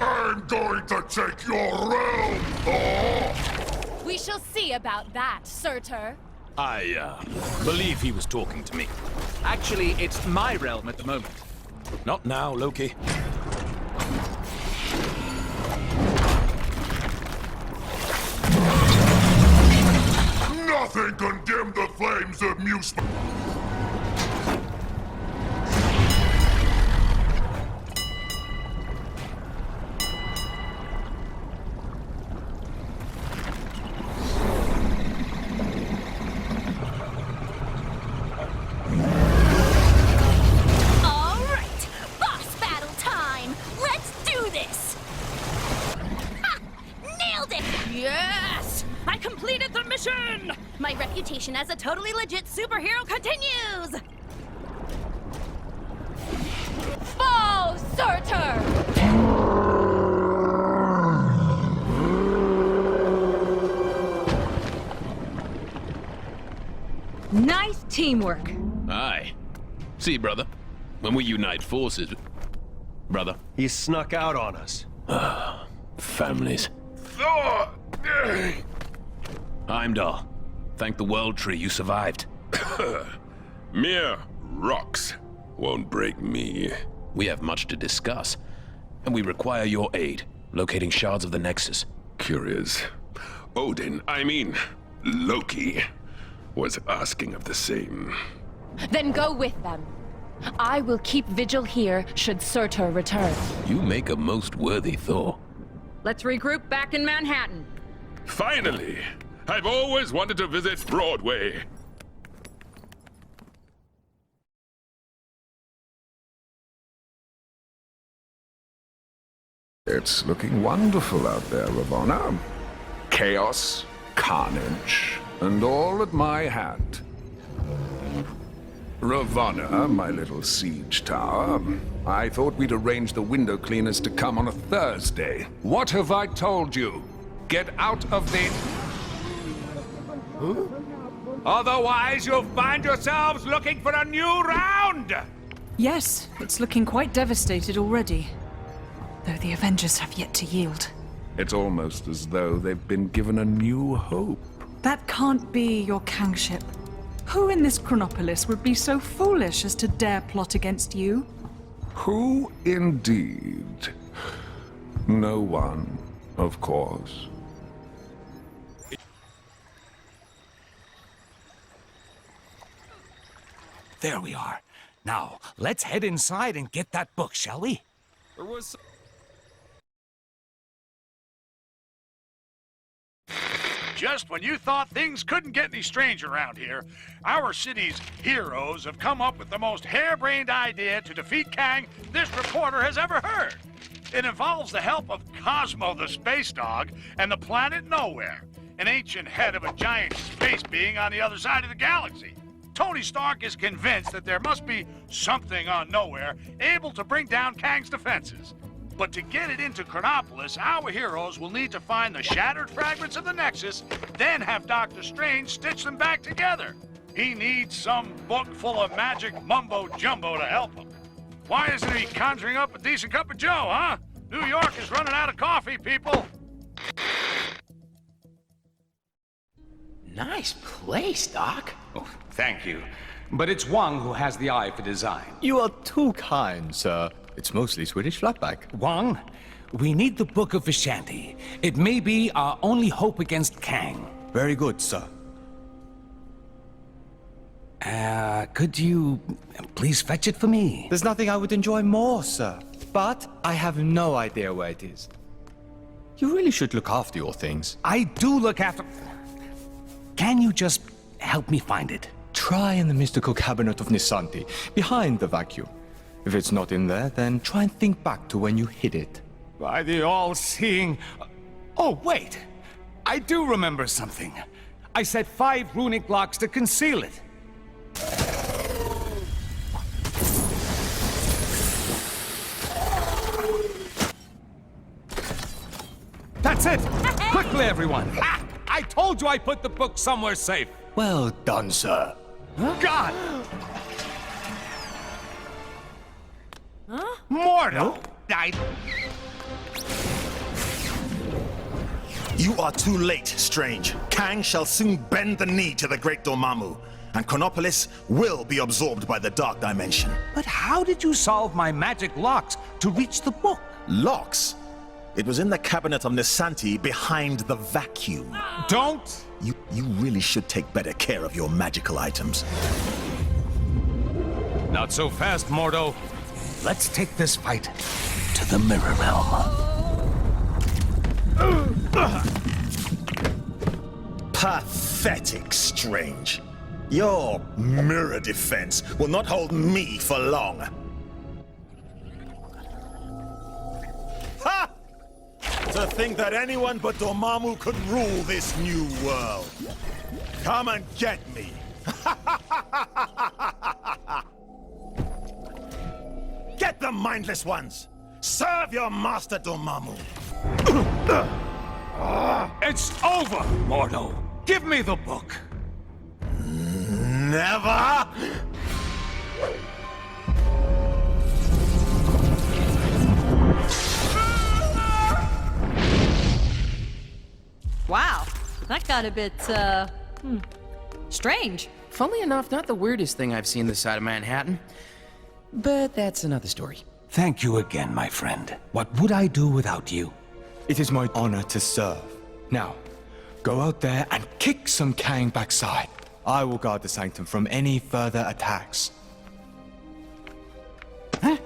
I'm going to take your realm! Oh! We shall see about that, Surtur. I, believe he was talking to me. Actually, it's my realm at the moment. Not now, Loki. Nothing can dim the flames of Muse. My reputation as a totally legit superhero continues! Fall, Surtur! Nice teamwork. Aye. See, brother, when we unite forces... Brother? He snuck out on us. Families. Thor! Heimdall. Thank the World Tree you survived. Mere rocks won't break me. We have much to discuss, and we require your aid, locating shards of the Nexus. Curious. Odin, I mean, Loki, was asking of the same. Then go with them. I will keep vigil here should Surtur return. You make a most worthy Thor. Let's regroup back in Manhattan. Finally! I've always wanted to visit Broadway. It's looking wonderful out there, Ravonna. Chaos, carnage, and all at my hand. Ravonna, my little siege tower, I thought we'd arrange the window cleaners to come on a Thursday. What have I told you? Get out of the... Huh? Otherwise, you'll find yourselves looking for a new round! Yes, it's looking quite devastated already. Though the Avengers have yet to yield. It's almost as though they've been given a new hope. That can't be your Kangship. Who in this Chronopolis would be so foolish as to dare plot against you? Who indeed? No one, of course. There we are. Now, let's head inside and get that book, shall we? There was... Just when you thought things couldn't get any stranger around here, our city's heroes have come up with the most harebrained idea to defeat Kang this reporter has ever heard. It involves the help of Cosmo the space dog and the planet Nowhere, an ancient head of a giant space being on the other side of the galaxy. Tony Stark is convinced that there must be something on Nowhere able to bring down Kang's defenses. But to get it into Chronopolis, our heroes will need to find the shattered fragments of the Nexus, then have Dr. Strange stitch them back together. He needs some book full of magic mumbo-jumbo to help him. Why isn't he conjuring up a decent cup of joe, huh? New York is running out of coffee, people. Nice place, Doc. Oh, thank you. But it's Wang who has the eye for design. You are too kind, sir. It's mostly Swedish flatback. Wang, we need the Book of Vishanti. It may be our only hope against Kang. Very good, sir. Could you please fetch it for me? There's nothing I would enjoy more, sir. But I have no idea where it is. You really should look after your things. I do look after... Can you just help me find it? Try in the mystical cabinet of Nisanti, behind the vacuum. If it's not in there, then try and think back to when you hid it. By the all-seeing... Oh, wait! I do remember something. I set 5 runic locks to conceal it. That's it! Quickly, everyone! Ha! I told you I put the book somewhere safe! Well done, sir. Huh? God! Huh? Mordo! You are too late, Strange. Kang shall soon bend the knee to the great Dormammu, and Chronopolis will be absorbed by the Dark Dimension. But how did you solve my magic locks to reach the book? Locks? It was in the cabinet of Nisanti behind the vacuum. Don't! You really should take better care of your magical items. Not so fast, Mordo. Let's take this fight to the Mirror Realm. Pathetic, Strange. Your mirror defense will not hold me for long. Ha! To think that anyone but Dormammu could rule this new world. Come and get me. Get them, mindless ones! Serve your master, Dormammu! It's over, Mordo! Give me the book! Never! Wow, that got a bit, strange. Funnily enough, not the weirdest thing I've seen this side of Manhattan. But that's another story. Thank you again, my friend. What would I do without you? It is my honor to serve. Now, go out there and kick some Kang backside. I will guard the sanctum from any further attacks. Huh?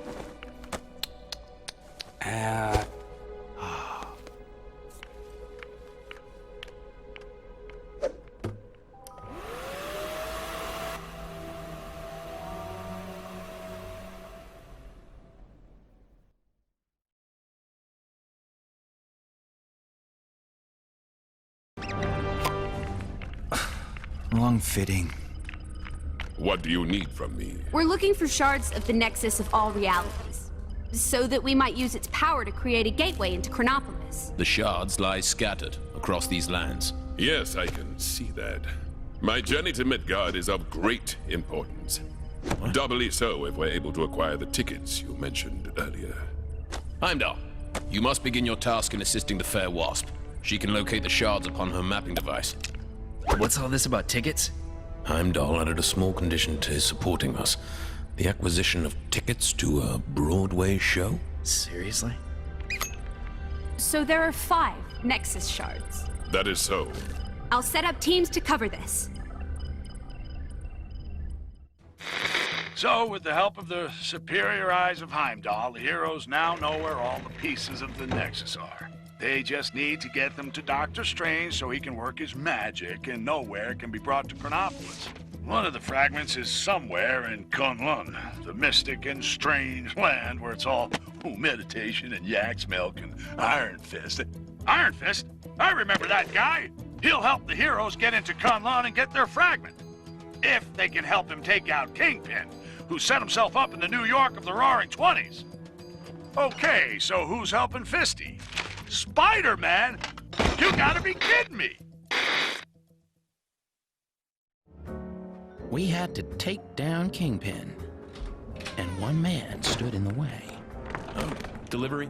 Wrong fitting. What do you need from me? We're looking for shards of the Nexus of all realities, so that we might use its power to create a gateway into Chronopolis. The shards lie scattered across these lands. Yes, I can see that. My journey to Midgard is of great importance. Doubly so if we're able to acquire the tickets you mentioned earlier. Heimdall, you must begin your task in assisting the fair Wasp. She can locate the shards upon her mapping device. What's all this about tickets? Heimdall added a small condition to his supporting us. The acquisition of tickets to a Broadway show? Seriously? So there are 5 Nexus shards. That is so. I'll set up teams to cover this. So, with the help of the superior eyes of Heimdall, the heroes now know where all the pieces of the Nexus are. They just need to get them to Doctor Strange so he can work his magic and know where it can be brought to Chronopolis. One of the fragments is somewhere in Kunlun, the mystic and strange land where it's all meditation and yak's milk and Iron Fist. Iron Fist? I remember that guy. He'll help the heroes get into Kunlun and get their fragment. If they can help him take out Kingpin, who set himself up in the New York of the Roaring '20s. Okay, so who's helping Fisty? Spider-Man? You gotta be kidding me! We had to take down Kingpin, and one man stood in the way. Delivery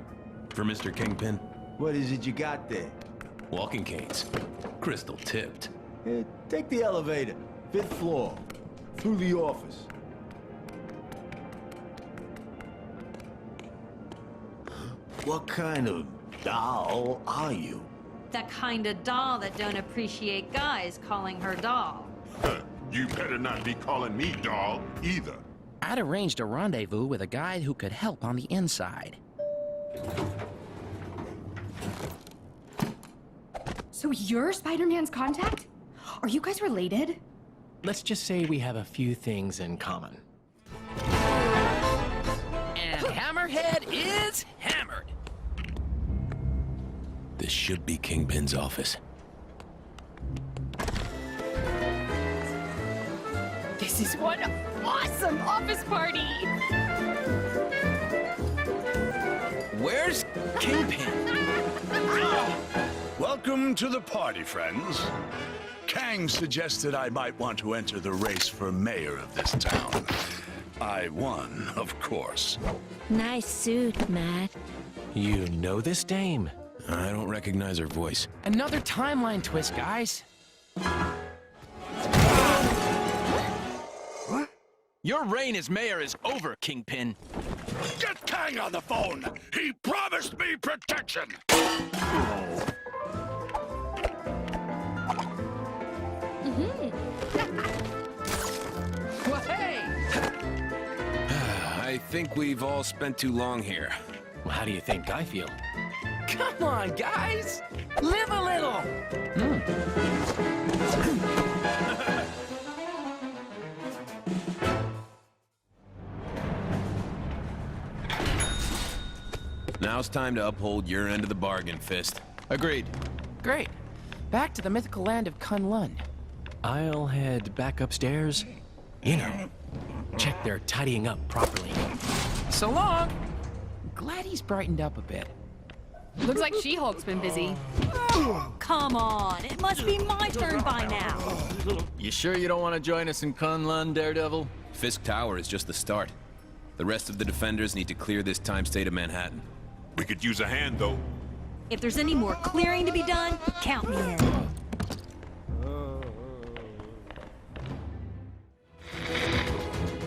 for Mr. Kingpin. What is it you got there? Walking canes. Crystal tipped. Take the elevator. 5th floor. Through the office. What kind of doll are you? That kind of doll that don't appreciate guys calling her doll. You better not be calling me doll either. I'd arranged a rendezvous with a guy who could help on the inside. So you're Spider-Man's contact? Are you guys related? Let's just say we have a few things in common. And Hammerhead is hammered. This should be Kingpin's office. This is one awesome office party! Where's Kingpin? Welcome to the party, friends. Kang suggested I might want to enter the race for mayor of this town. I won, of course. Nice suit, Matt. You know this dame? I don't recognize her voice. Another timeline twist, guys. Your reign as mayor is over, Kingpin. Get Kang on the phone! He promised me protection! Well, hey! I think we've all spent too long here. Well, how do you think I feel? Come on, guys! Live a little! Now it's time to uphold your end of the bargain, Fist. Agreed. Great. Back to the mythical land of Kunlun. I'll head back upstairs. You know, check they're tidying up properly. So long! Glad he's brightened up a bit. Looks like She-Hulk's been busy. Come on, it must be my turn by now. You sure you don't want to join us in Kunlun, Daredevil? Fisk Tower is just the start. The rest of the defenders need to clear this time state of Manhattan. We could use a hand, though. If there's any more clearing to be done, count me in.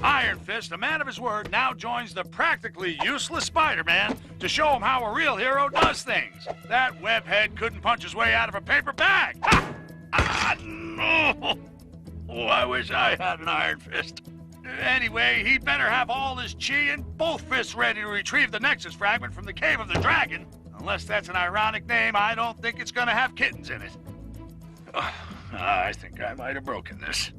Iron Fist, a man of his word, now joins the practically useless Spider-Man to show him how a real hero does things. That webhead couldn't punch his way out of a paper bag. Ha! No! Oh, I wish I had an Iron Fist. Anyway, he'd better have all his chi and both fists ready to retrieve the Nexus fragment from the Cave of the Dragon. Unless that's an ironic name, I don't think it's gonna have kittens in it. I think I might have broken this.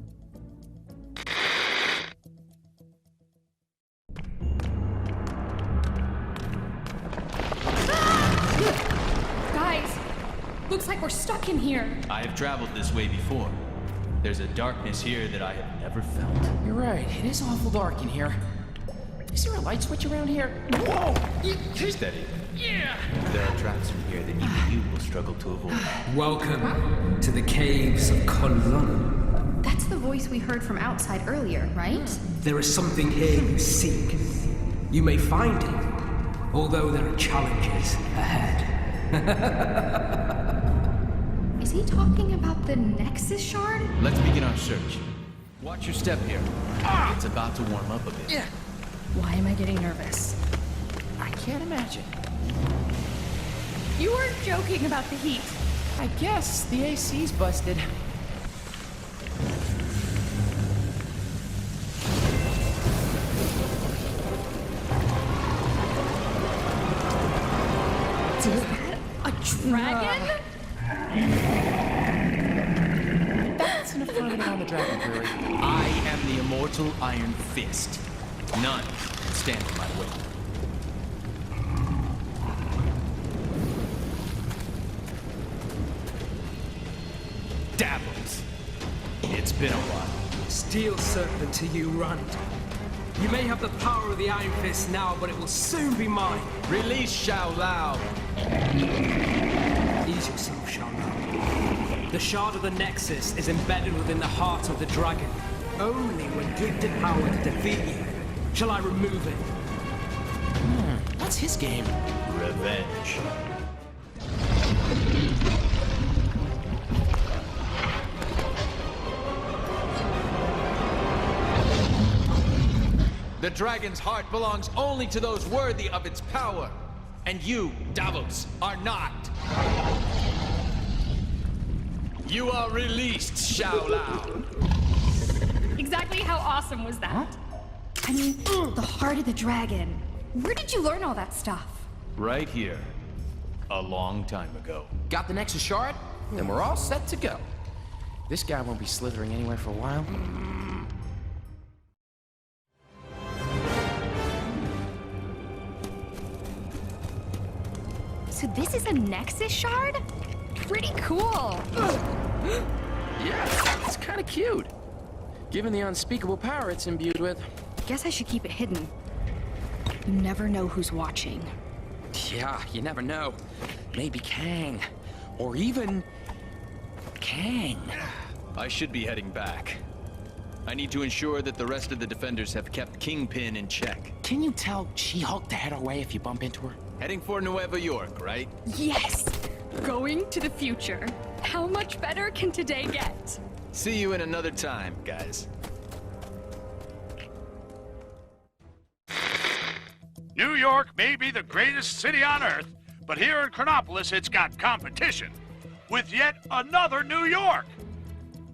Guys, looks like we're stuck in here. I have traveled this way before. There's a darkness here that I have never felt. You're right, it is awful dark in here. Is there a light switch around here? Whoa! Steady. Yeah! There are traps from here that even you will struggle to avoid. Welcome to the caves of Kunlun. That's the voice we heard from outside earlier, right? There is something here you seek. You may find it, although there are challenges ahead. Is he talking about the Nexus shard? Let's begin our search. Watch your step here. It's about to warm up a bit. Yeah. Why am I getting nervous? I can't imagine. You weren't joking about the heat. I guess the AC's busted. dragon? That's an affirmative on the dragon, Curry. I am the immortal Iron Fist. None can stand in my way. Davos. It's been a while. Steel serpent to you, Rand. You may have the power of the Iron Fist now, but it will soon be mine. Release Shao Lao. Ease yourself, Shao Lao. The shard of the Nexus is embedded within the heart of the dragon. Only when gifted power to defeat you shall I remove it. What's his game? Revenge. The dragon's heart belongs only to those worthy of its power. And you, Davos, are not. You are released, Shao Lao. Exactly how awesome was that? I mean, the heart of the dragon. Where did you learn all that stuff? Right here. A long time ago. Got the Nexus shard? Then we're all set to go. This guy won't be slithering anywhere for a while. So this is a Nexus shard? Pretty cool. Yeah, it's kind of cute. Given the unspeakable power it's imbued with. Guess I should keep it hidden. You never know who's watching. Yeah, you never know. Maybe Kang. Or even... Kang. I should be heading back. I need to ensure that the rest of the defenders have kept Kingpin in check. Can you tell She-Hulk to head our way if you bump into her? Heading for Nueva York, right? Yes! Going to the future. How much better can today get? See you in another time, guys. New York may be the greatest city on Earth, but here in Chronopolis it's got competition with yet another New York.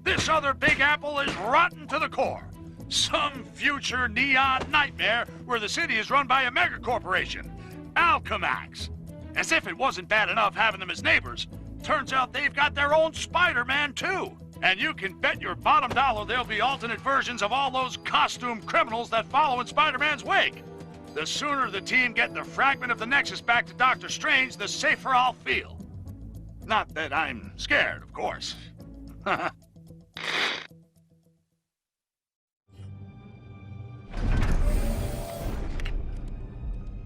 This other Big Apple is rotten to the core. Some future neon nightmare where the city is run by a megacorporation, Alchemax. As if it wasn't bad enough having them as neighbors, turns out they've got their own Spider-Man too. And you can bet your bottom dollar there'll be alternate versions of all those costume criminals that follow in Spider-Man's wake. The sooner the team get the fragment of the Nexus back to Doctor Strange, the safer I'll feel. Not that I'm scared, of course.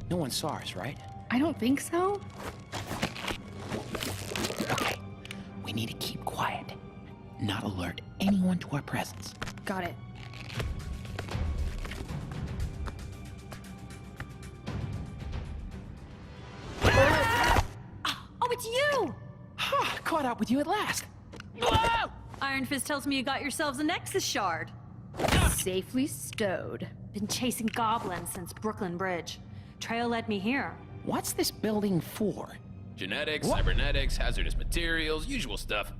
No one saw us, right? I don't think so. Okay. We need to keep quiet. Not alert anyone to our presence. Got it. Oh, it's you! Caught up with you at last. Whoa! Iron Fist tells me you got yourselves a Nexus shard. Safely stowed. Been chasing goblins since Brooklyn Bridge. Trail led me here. What's this building for? Genetics, cybernetics, hazardous materials, usual stuff.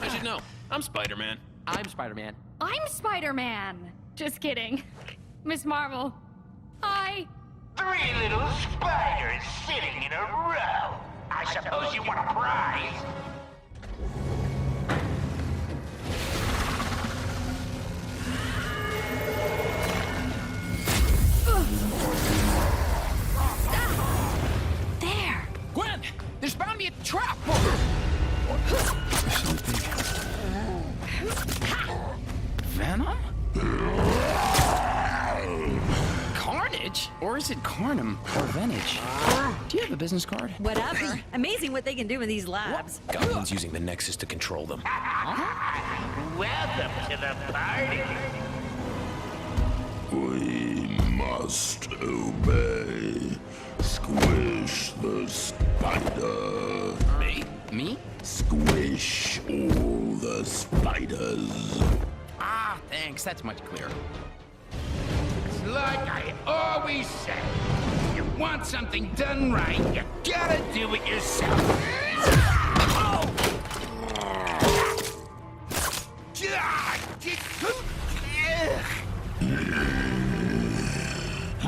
I should know. I'm Spider-Man. I'm Spider-Man. I'm Spider-Man. Just kidding. Miss Marvel. Hi. 3 little spiders sitting in a row. I suppose you want a prize? There. Gwen, there's bound to be a trap. Venom? Carnage? Or is it Carnum or Venage? Do you have a business card? Whatever. Amazing what they can do in these labs. Goblin's using the Nexus to control them. Welcome to the party. We must obey. Squish the spider. Me? Squish all the spiders. Ah, thanks. That's much clearer. It's like I always say. You want something done right, you gotta do it yourself.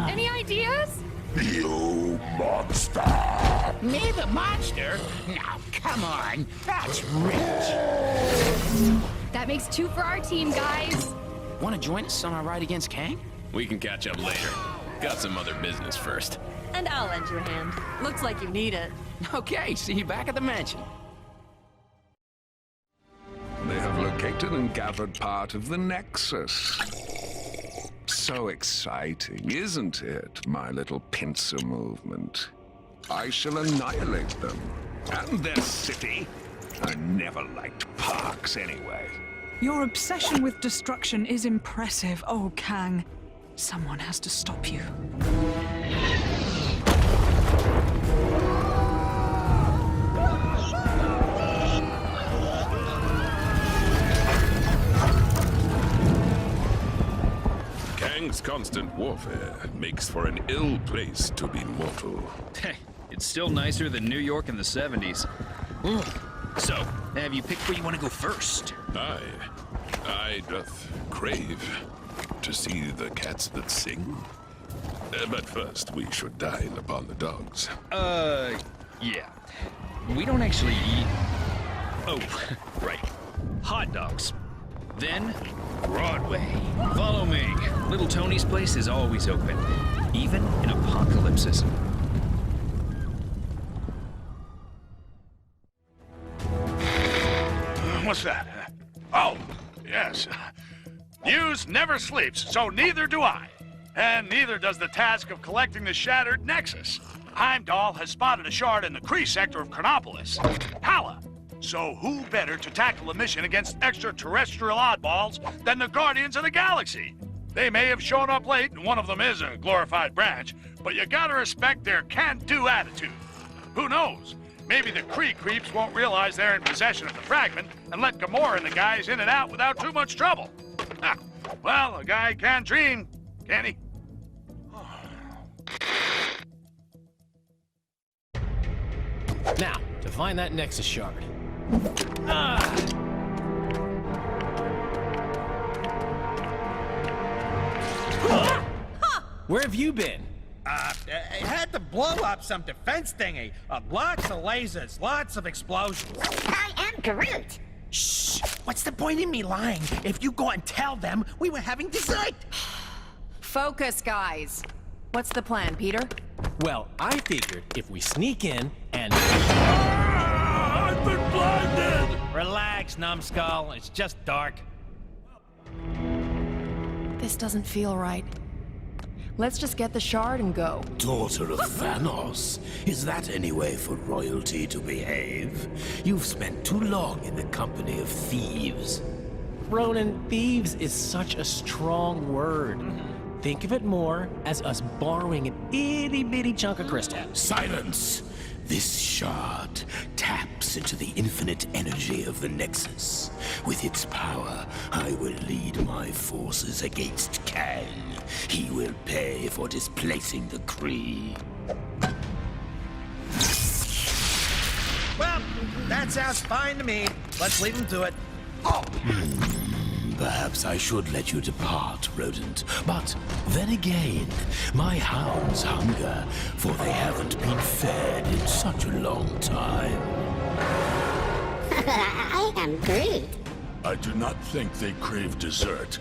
Any ideas? You monster! Me, the monster? Now, come on. That's rich. That makes 2 for our team, guys. Want to join us on our ride against Kang? We can catch up later. Got some other business first. And I'll lend you a hand. Looks like you need it. Okay, see you back at the mansion. They have located and gathered part of the Nexus. So exciting, isn't it, my little pincer movement? I shall annihilate them. And their city. I never liked parks anyway. Your obsession with destruction is impressive, oh Kang. Someone has to stop you. Kang's constant warfare makes for an ill place to be mortal. It's still nicer than New York in the 70s. So, have you picked where you want to go first? I doth crave to see the cats that sing. But first, we should dine upon the dogs. Yeah. We don't actually eat... Oh, right. Hot dogs. Then, Broadway. Follow me. Little Tony's place is always open, even in apocalypses. What's that? Oh, yes. News never sleeps, so neither do I. And neither does the task of collecting the shattered Nexus. Heimdall has spotted a shard in the Kree sector of Chronopolis. Hala! So who better to tackle a mission against extraterrestrial oddballs than the Guardians of the Galaxy? They may have shown up late, and one of them is a glorified branch, but you gotta respect their can-do attitude. Who knows? Maybe the Kree creeps won't realize they're in possession of the fragment and let Gamora and the guys in and out without too much trouble. Well, a guy can dream, can't he? Now, to find that Nexus shard. Where have you been? It had to blow up some defense thingy. Lots of lasers, lots of explosions. I am Groot. Shh! What's the point in me lying? If you go and tell them we were having dessert. Focus, guys. What's the plan, Peter? Well, I figured if we sneak in and... I've been blinded! Relax, numbskull. It's just dark. This doesn't feel right. Let's just get the shard and go. Daughter of Thanos? Is that any way for royalty to behave? You've spent too long in the company of thieves. Ronan, thieves is such a strong word. Think of it more as us borrowing an itty-bitty chunk of crystal. Silence! This shard taps into the infinite energy of the Nexus. With its power, I will lead my forces against Kang. He will pay for displacing the Kree. Well, that sounds fine to me. Let's leave him to it. Oh! Perhaps I should let you depart, rodent. But then again, my hounds hunger, for they haven't been fed in such a long time. I am Groot. I do not think they crave dessert.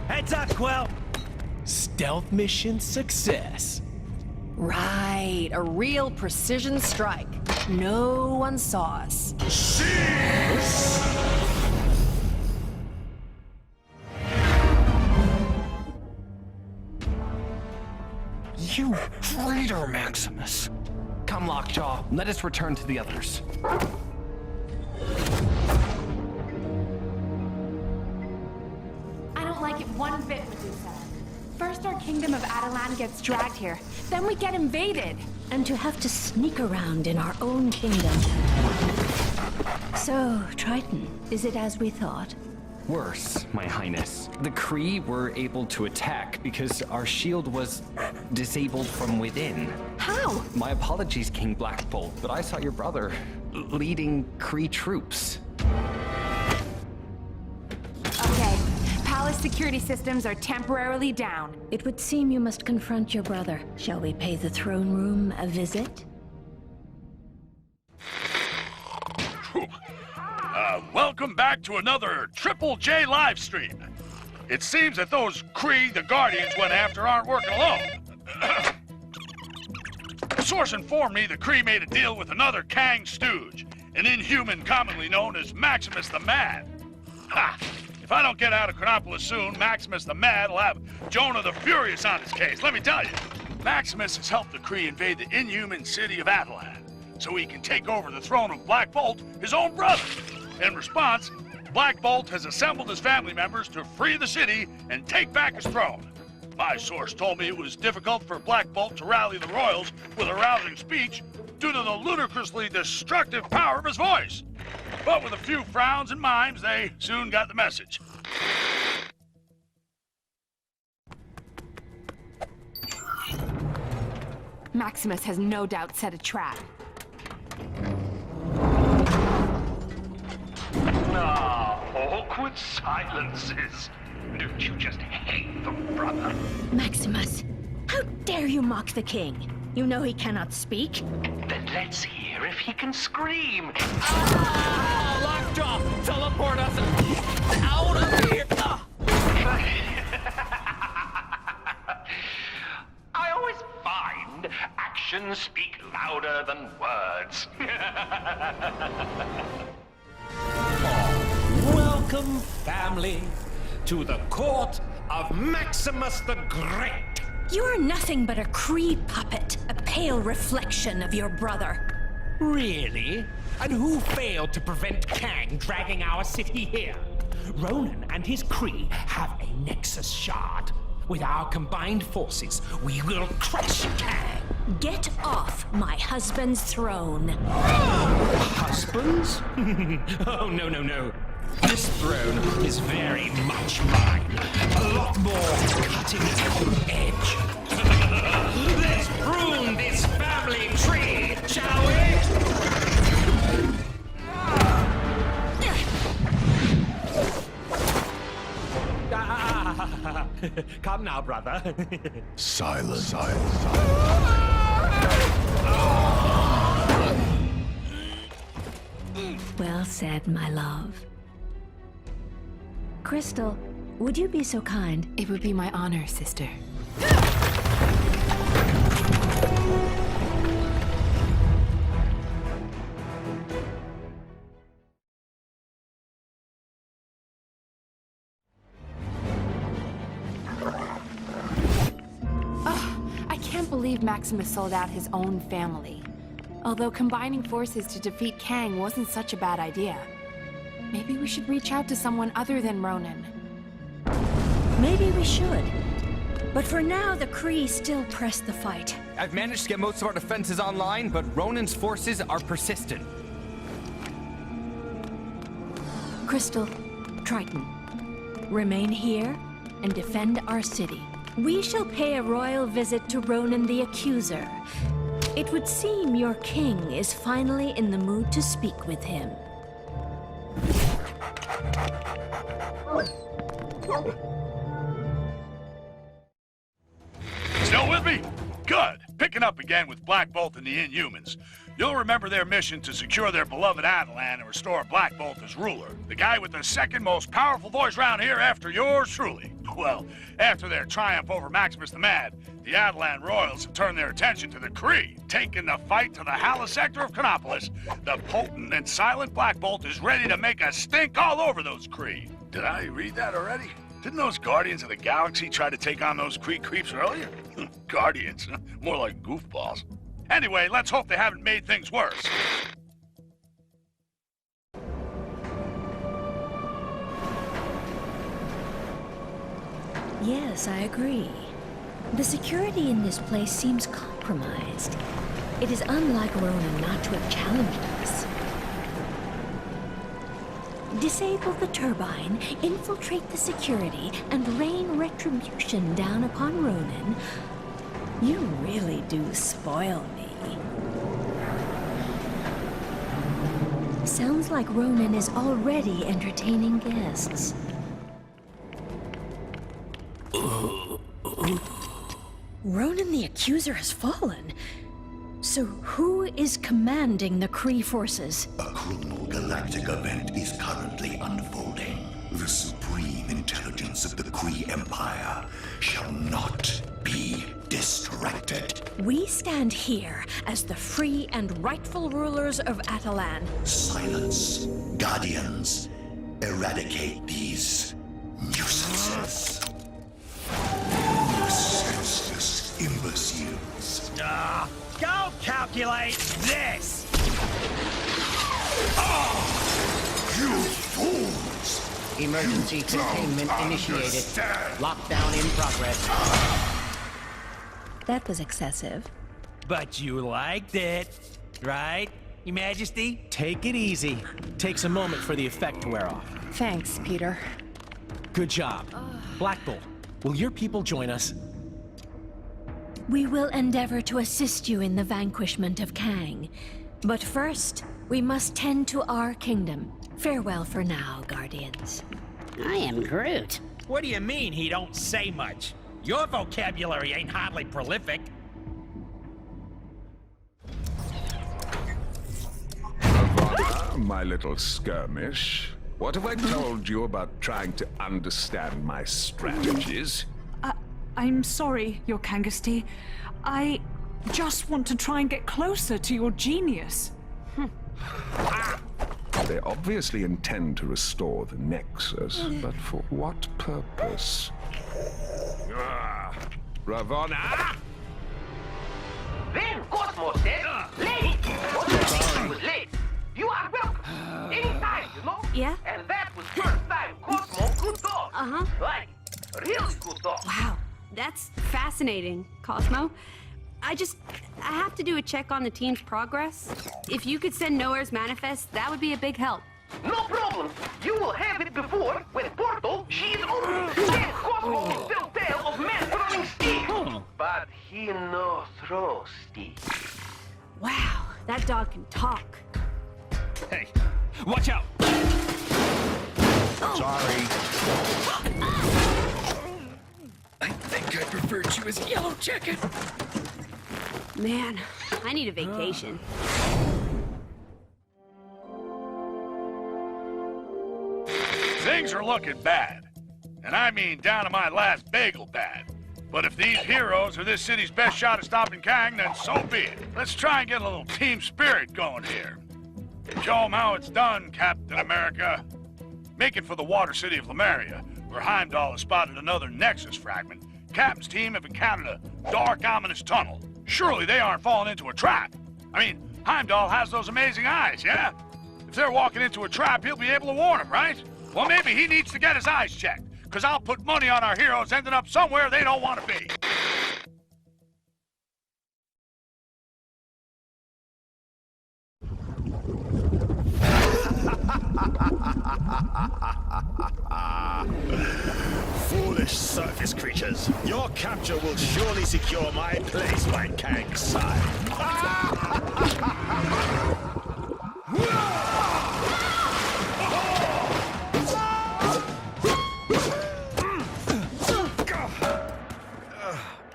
Heads up, Quill! Stealth mission success. Right, a real precision strike. No one saw us. You traitor, Maximus! Come, Lockjaw, let us return to the others. I don't like it one bit, Medusa. First our kingdom of Adelan gets dragged here, then we get invaded. And to have to sneak around in our own kingdom. So, Triton, is it as we thought? Worse, my highness. The Kree were able to attack because our shield was disabled from within. How? My apologies, King Blackbolt, but I saw your brother leading Kree troops. Okay, palace security systems are temporarily down. It would seem you must confront your brother. Shall we pay the throne room a visit? Welcome back to another Triple J live stream. It seems that those Kree the Guardians went after aren't working alone. A source informed me the Kree made a deal with another Kang stooge, an Inhuman commonly known as Maximus the Mad. Ha! If I don't get out of Chronopolis soon, Maximus the Mad will have Jonah the Furious on his case, let me tell you. Maximus has helped the Kree invade the Inhuman city of Attilan, so he can take over the throne of Black Bolt, his own brother. In response, Black Bolt has assembled his family members to free the city and take back his throne. My source told me it was difficult for Black Bolt to rally the royals with a rousing speech due to the ludicrously destructive power of his voice. But with a few frowns and mimes, they soon got the message. Maximus has no doubt set a trap. Awkward silences. Don't you just hate the brother? Maximus, how dare you mock the king? You know he cannot speak. Then let's hear if he can scream. Lockjaw! Teleport us out of here! I always find actions speak louder than words. Welcome, family, to the court of Maximus the Great. You are nothing but a Kree puppet, a pale reflection of your brother. Really? And who failed to prevent Kang dragging our city here? Ronan and his Kree have a Nexus shard. With our combined forces, we will crush Kang. Get off my husband's throne. Husbands? Oh, no, no, no. This throne is very much mine. A lot more cutting edge. Let's prune this family tree, shall we? Come now, brother. Silence. Well said, my love. Crystal, would you be so kind? It would be my honor, sister. I can't believe Maximus sold out his own family. Although combining forces to defeat Kang wasn't such a bad idea. Maybe we should reach out to someone other than Ronan. Maybe we should. But for now, the Kree still press the fight. I've managed to get most of our defenses online, but Ronan's forces are persistent. Crystal, Triton, remain here and defend our city. We shall pay a royal visit to Ronan the Accuser. It would seem your king is finally in the mood to speak with him. Still with me? Good. Picking up again with Black Bolt and the Inhumans. You'll remember their mission to secure their beloved Attilan and restore Black Bolt as ruler. The guy with the second most powerful voice around here after yours truly. Well, after their triumph over Maximus the Mad, the Attilan royals have turned their attention to the Kree, taking the fight to the Hala sector of Chronopolis. The potent and silent Black Bolt is ready to make a stink all over those Kree. Did I read that already? Didn't those Guardians of the Galaxy try to take on those Kree creeps earlier? Guardians, more like goofballs. Anyway, let's hope they haven't made things worse. Yes, I agree. The security in this place seems compromised. It is unlike Ronan not to have challenged us. Disable the turbine, infiltrate the security, and rain retribution down upon Ronan. You really do spoil me. Sounds like Ronan is already entertaining guests. Ronan the Accuser has fallen. So who is commanding the Kree forces? A cruel galactic event is currently unfolding. The supreme intelligence of the Kree Empire shall not be distracted. We stand here as the free and rightful rulers of Atalan. Silence, Guardians. Eradicate these nuisances. Senseless imbeciles. Go calculate this! You fools! Emergency containment initiated. Lockdown in progress. That was excessive. But you liked it, right, Your Majesty? Take it easy. Takes a moment for the effect to wear off. Thanks, Peter. Good job. Black Bolt, will your people join us? We will endeavor to assist you in the vanquishment of Kang. But first, we must tend to our kingdom. Farewell for now, Guardians. I am Groot. What do you mean he don't say much? Your vocabulary ain't hardly prolific. Ravonna, my little skirmish. What have I told you about trying to understand my strategies? I'm sorry, Your Kangasty. I just want to try and get closer to your genius. They obviously intend to restore the Nexus, but for what purpose? Ravonna! Then Cosmo said, late! What you think was late? You are welcome. Anytime, you know? Yeah? And that was first time Cosmo could talk. Like, really good talk. Wow, that's fascinating, Cosmo. I have to do a check on the team's progress. If you could send Nowhere's manifest, that would be a big help. No problem. You will have it before, when Portal, she is open. Then Cosmo can still tell of men throwing stick. But he no throw stick. Wow, that dog can talk. Hey, watch out! Sorry. I think I preferred you as Yellow Jacket. Man, I need a vacation. Things are looking bad. And I mean down to my last bagel bad. But if these heroes are this city's best shot at stopping Kang, then so be it. Let's try and get a little team spirit going here. Show 'em how it's done, Captain America. Make it for the water city of Lemuria, where Heimdall has spotted another Nexus fragment. Captain's team have encountered a dark, ominous tunnel. Surely they aren't falling into a trap. I mean, Heimdall has those amazing eyes, yeah? If they're walking into a trap, he'll be able to warn them, right? Well, maybe he needs to get his eyes checked, because I'll put money on our heroes ending up somewhere they don't want to be. Foolish surface creatures. Your capture will surely secure my place by Kang's side.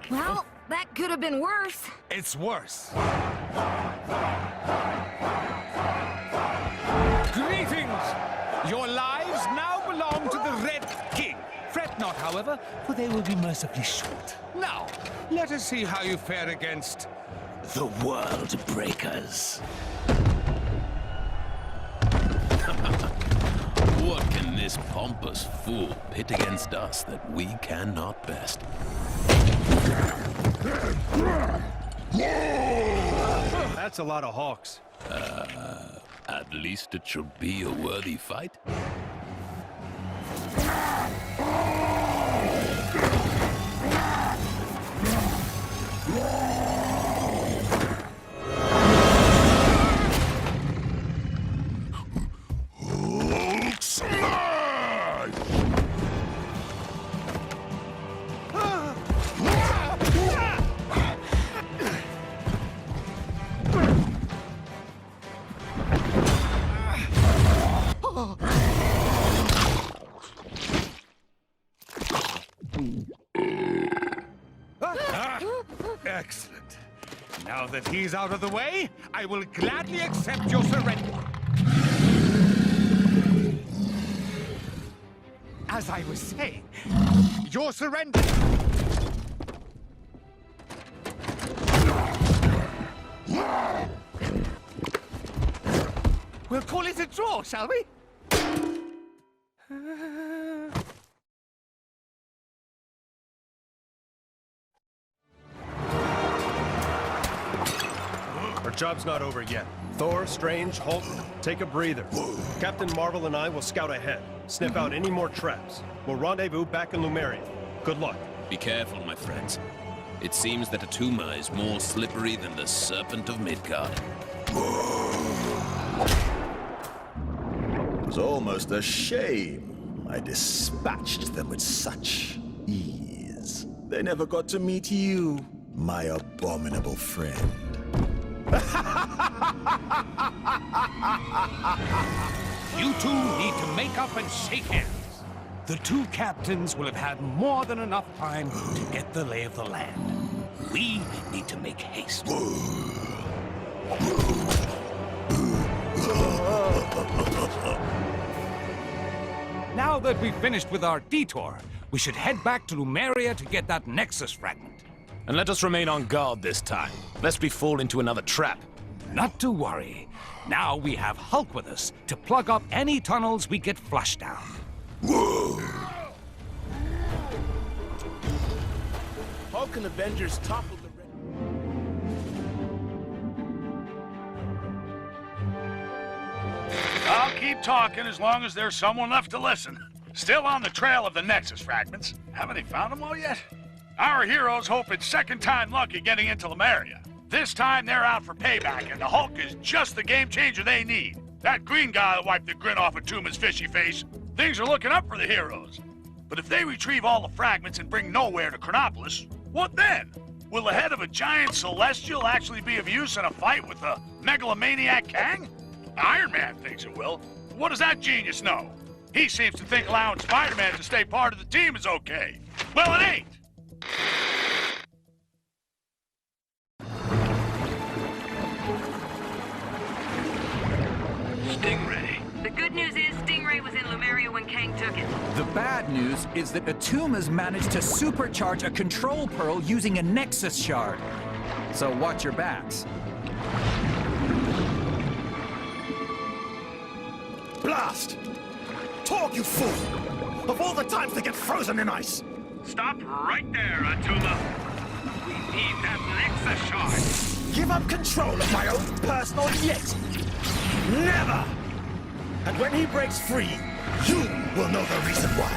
Well, that could have been worse. It's worse. Greetings! Your lives now belong to the Red King. Fret not, however, for they will be mercifully short. Now, let us see how you fare against The World Breakers. What can this pompous fool pit against us that we cannot best? That's a lot of hawks. At least it shall be a worthy fight. Excellent. Now that he's out of the way, I will gladly accept your surrender. As I was saying, your surrender... We'll call it a draw, shall we? Our job's not over yet. Thor, Strange, Hulk, take a breather. Captain Marvel and I will scout ahead, sniff out any more traps. We'll rendezvous back in Lumeria. Good luck. Be careful, my friends. It seems that Attuma is more slippery than the Serpent of Midgard. It was almost a shame I dispatched them with such ease. They never got to meet you, my abominable friend. You two need to make up and shake hands. The two captains will have had more than enough time to get the lay of the land. We need to make haste. Now that we've finished with our detour, we should head back to Lumeria to get that Nexus fragment. And let us remain on guard this time, lest we fall into another trap. Not to worry. Now we have Hulk with us to plug up any tunnels we get flushed down. Hulk and Avengers toppled the... I'll keep talking as long as there's someone left to listen. Still on the trail of the Nexus fragments. Haven't they found them all yet? Our heroes hope it's second time lucky getting into Lumeria. This time they're out for payback, and the Hulk is just the game changer they need. That green guy will wipe the grin off of Tuma's fishy face. Things are looking up for the heroes. But if they retrieve all the fragments and bring nowhere to Chronopolis, what then? Will the head of a giant celestial actually be of use in a fight with the megalomaniac Kang? Iron Man thinks it will. What does that genius know? He seems to think allowing Spider-Man to stay part of the team is okay. Well, it ain't. Stingray. The good news is Stingray was in Lumeria when Kang took it. The bad news is that Atuma's managed to supercharge a control pearl using a Nexus shard. So watch your backs. Blast! Talk, you fool! Of all the times to get frozen in ice! Stop right there, Attuma. We need that Nexus shard. Give up control of my own personal yet! Never! And when he breaks free, you will know the reason why.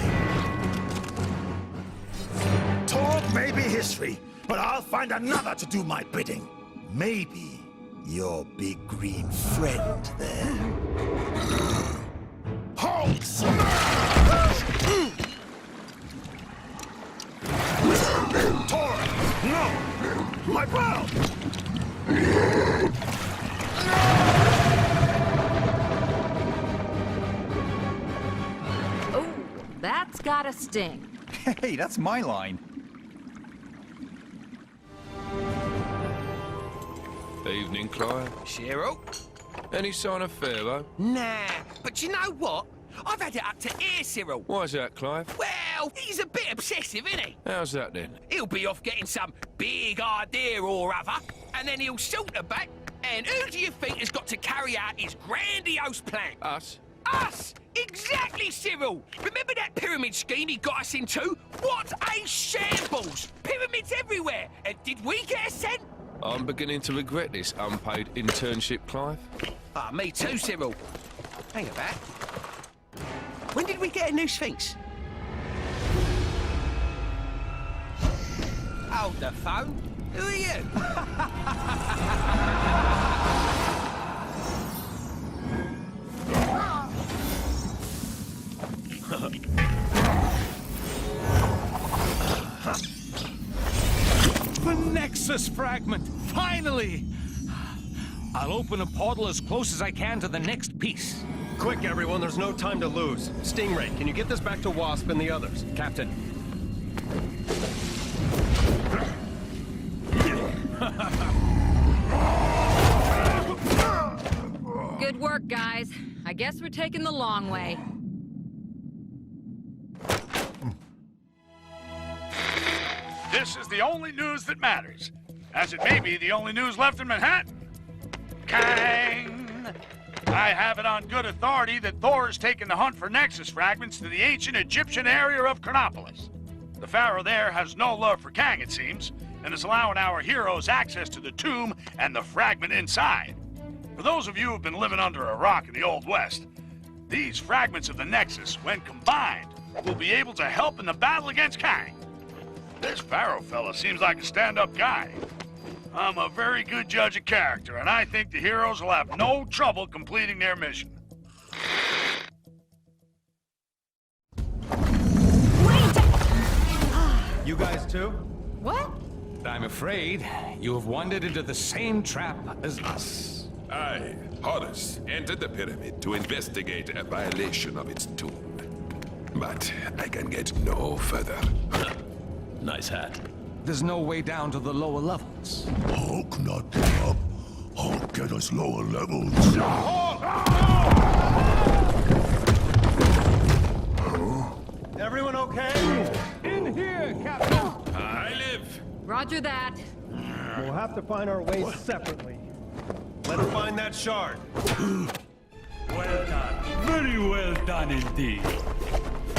Talk may be history, but I'll find another to do my bidding. Maybe your big green friend there. Hulk smash! Tor! No! My pal! Oh, that's gotta sting. Hey, that's my line. Evening, Clive. Shiro? Any sign of Pharaoh? Nah, but you know what? I've had it up to here, Cyril. Why's that, Clive? Well, he's a bit obsessive, isn't he? How's that then? He'll be off getting some big idea or other, and then he'll saunter back. And who do you think has got to carry out his grandiose plan? Us? Us! Exactly, Cyril! Remember that pyramid scheme he got us into? What a shambles! Pyramids everywhere! And did we get a cent? I'm beginning to regret this unpaid internship, Clive. Ah, me too, Cyril. Hang about. When did we get a new Sphinx? Hold the phone. Who are you? The Nexus fragment! Finally! I'll open a portal as close as I can to the next piece. Quick, everyone, there's no time to lose. Stingray, can you get this back to Wasp and the others? Captain. Good work, guys. I guess we're taking the long way. This is the only news that matters, as it may be the only news left in Manhattan. Kang! I have it on good authority that Thor has taken the hunt for Nexus fragments to the ancient Egyptian area of Chronopolis. The pharaoh there has no love for Kang, it seems, and is allowing our heroes access to the tomb and the fragment inside. For those of you who've been living under a rock in the Old West, these fragments of the Nexus, when combined, will be able to help in the battle against Kang. This pharaoh fella seems like a stand-up guy. I'm a very good judge of character, and I think the heroes will have no trouble completing their mission. You guys too? What? I'm afraid you have wandered into the same trap as us. I, Horus, entered the pyramid to investigate a violation of its tomb. But I can get no further. Nice hat. There's no way down to the lower levels. Hulk not get up. Hulk get us lower levels. Everyone okay? In here, Captain! I live. Roger that. We'll have to find our ways separately. Let's find that shard. Well done. Very well done indeed.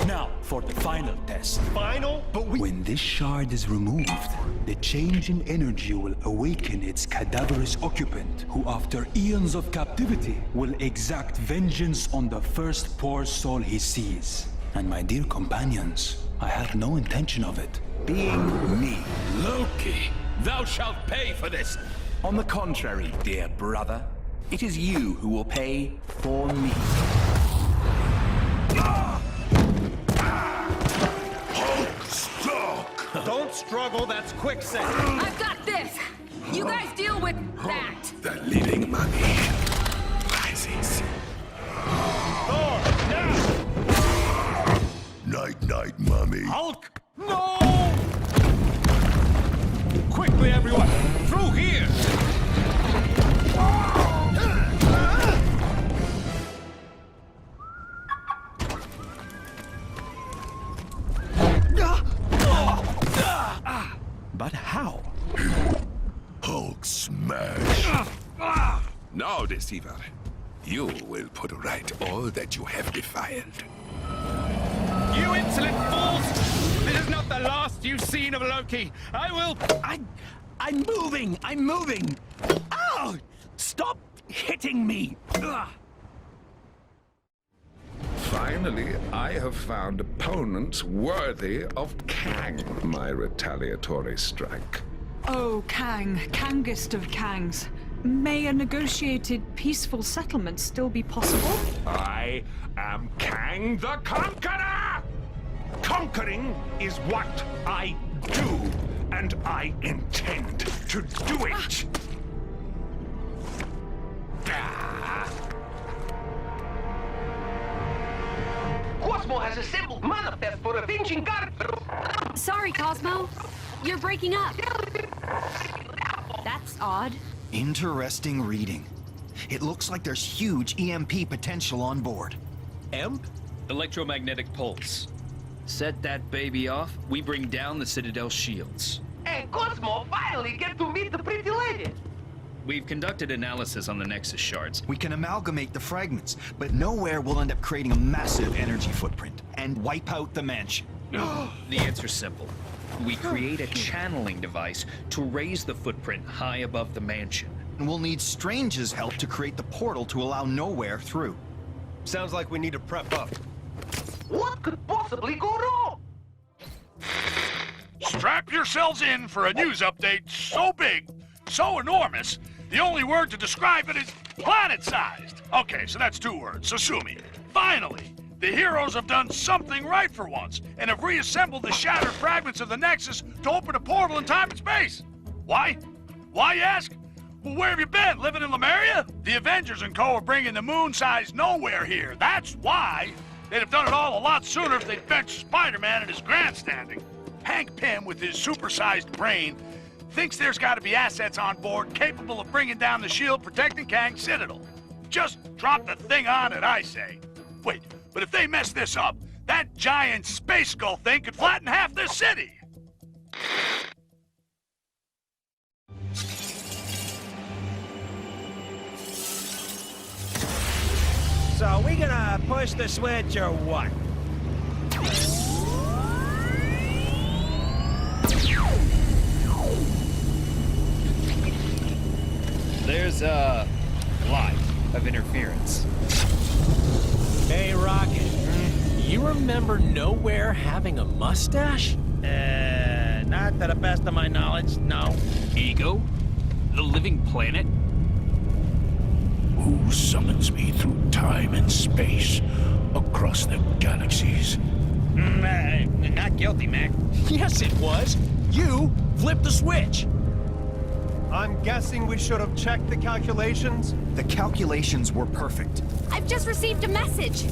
Now, for the final test. Final? But when this shard is removed, the change in energy will awaken its cadaverous occupant, who after eons of captivity will exact vengeance on the first poor soul he sees. And my dear companions, I have no intention of it being me. Loki, thou shalt pay for this. On the contrary, dear brother, it is you who will pay for me. Don't struggle, that's quicksand. I've got this. You guys deal with that. The living mummy rises. Thor, now! Night, night, mummy. Hulk! No! Quickly, everyone! Through here! But how? Hulk smash. Now, deceiver, you will put right all that you have defiled. You insolent fools! This is not the last you've seen of Loki. I'm moving! I'm moving! Ow! Stop hitting me! Ugh. Finally, I have found opponents worthy of Kang, my retaliatory strike. Oh, Kang, Kangest of Kangs. May a negotiated peaceful settlement still be possible? I am Kang the Conqueror! Conquering is what I do, and I intend to do it! Cosmo has assembled manifest for avenging God. Sorry, Cosmo. You're breaking up. That's odd. Interesting reading. It looks like there's huge EMP potential on board. EMP? Electromagnetic pulse. Set that baby off, we bring down the Citadel shields. And Cosmo finally get to meet the pretty lady. We've conducted analysis on the Nexus shards. We can amalgamate the fragments, but nowhere will end up creating a massive energy footprint and wipe out the mansion. The answer's simple. We create a channeling device to raise the footprint high above the mansion. And we'll need Strange's help to create the portal to allow Nowhere through. Sounds like we need to prep up. What could possibly go wrong? Strap yourselves in for a news update so big, so enormous, the only word to describe it is planet-sized. Okay, so that's 2 words, so sue me. Finally, the heroes have done something right for once and have reassembled the shattered fragments of the Nexus to open a portal in time and space. Why? Why, you ask? Well, where have you been? Living in Lemuria? The Avengers and co. are bringing the moon-sized Nowhere here. That's why. They'd have done it all a lot sooner if they'd benched Spider-Man and his grandstanding. Hank Pym, with his supersized brain, thinks there's got to be assets on board capable of bringing down the shield protecting Kang's citadel. Just drop the thing on it, I say. Wait, but if they mess this up, that giant space skull thing could flatten half this city! So, we gonna push the switch or what? There's a lot of interference. Hey, Rocket. You remember Nowhere having a mustache? Not to the best of my knowledge, no. Ego? The living planet? Who summons me through time and space, across the galaxies? Not guilty, Mac. Yes, it was. You flipped the switch. I'm guessing we should have checked the calculations? The calculations were perfect. I've just received a message.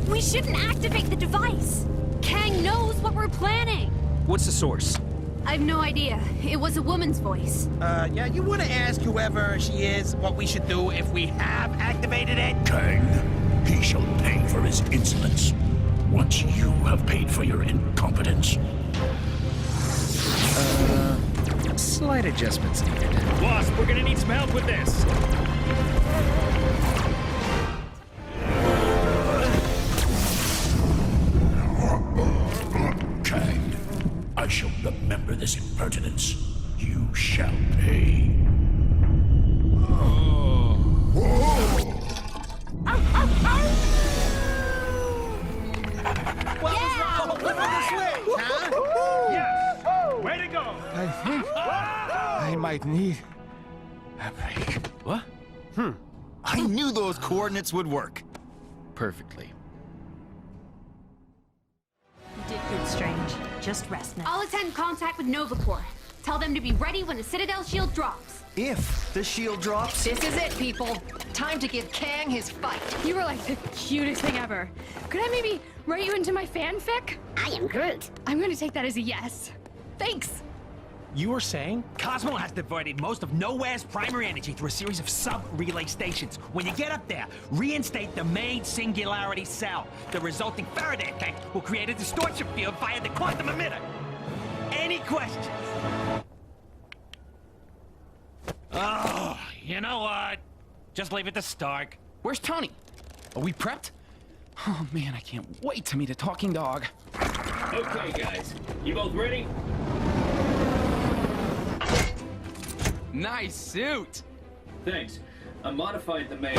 We shouldn't activate the device. Kang knows what we're planning. What's the source? I have no idea. It was a woman's voice. Yeah, you wanna ask whoever she is what we should do if we have activated it? Kang, he shall pay for his insolence, once you have paid for your incompetence. Slight adjustments needed. Wasp, we're gonna need some help with this. Kang, I shall remember this impertinence. You shall pay. Way to go! I think I might need a break. What? I knew those coordinates would work. Perfectly. You did good, Strange. Just rest now. I'll attend contact with Nova Corps. Tell them to be ready when the Citadel shield drops. If the shield drops... This is it, people. Time to give Kang his fight. You were like the cutest thing ever. Could I maybe write you into my fanfic? I am Groot. I'm gonna take that as a yes. Thanks. You were saying? Cosmo has diverted most of Nowhere's primary energy through a series of sub-relay stations. When you get up there, reinstate the main singularity cell. The resulting Faraday effect will create a distortion field via the quantum emitter. Any questions? Oh, you know what? Just leave it to Stark. Where's Tony? Are we prepped? Oh man, I can't wait to meet a talking dog. Okay, guys. You both ready? Nice suit! Thanks. I modified the main...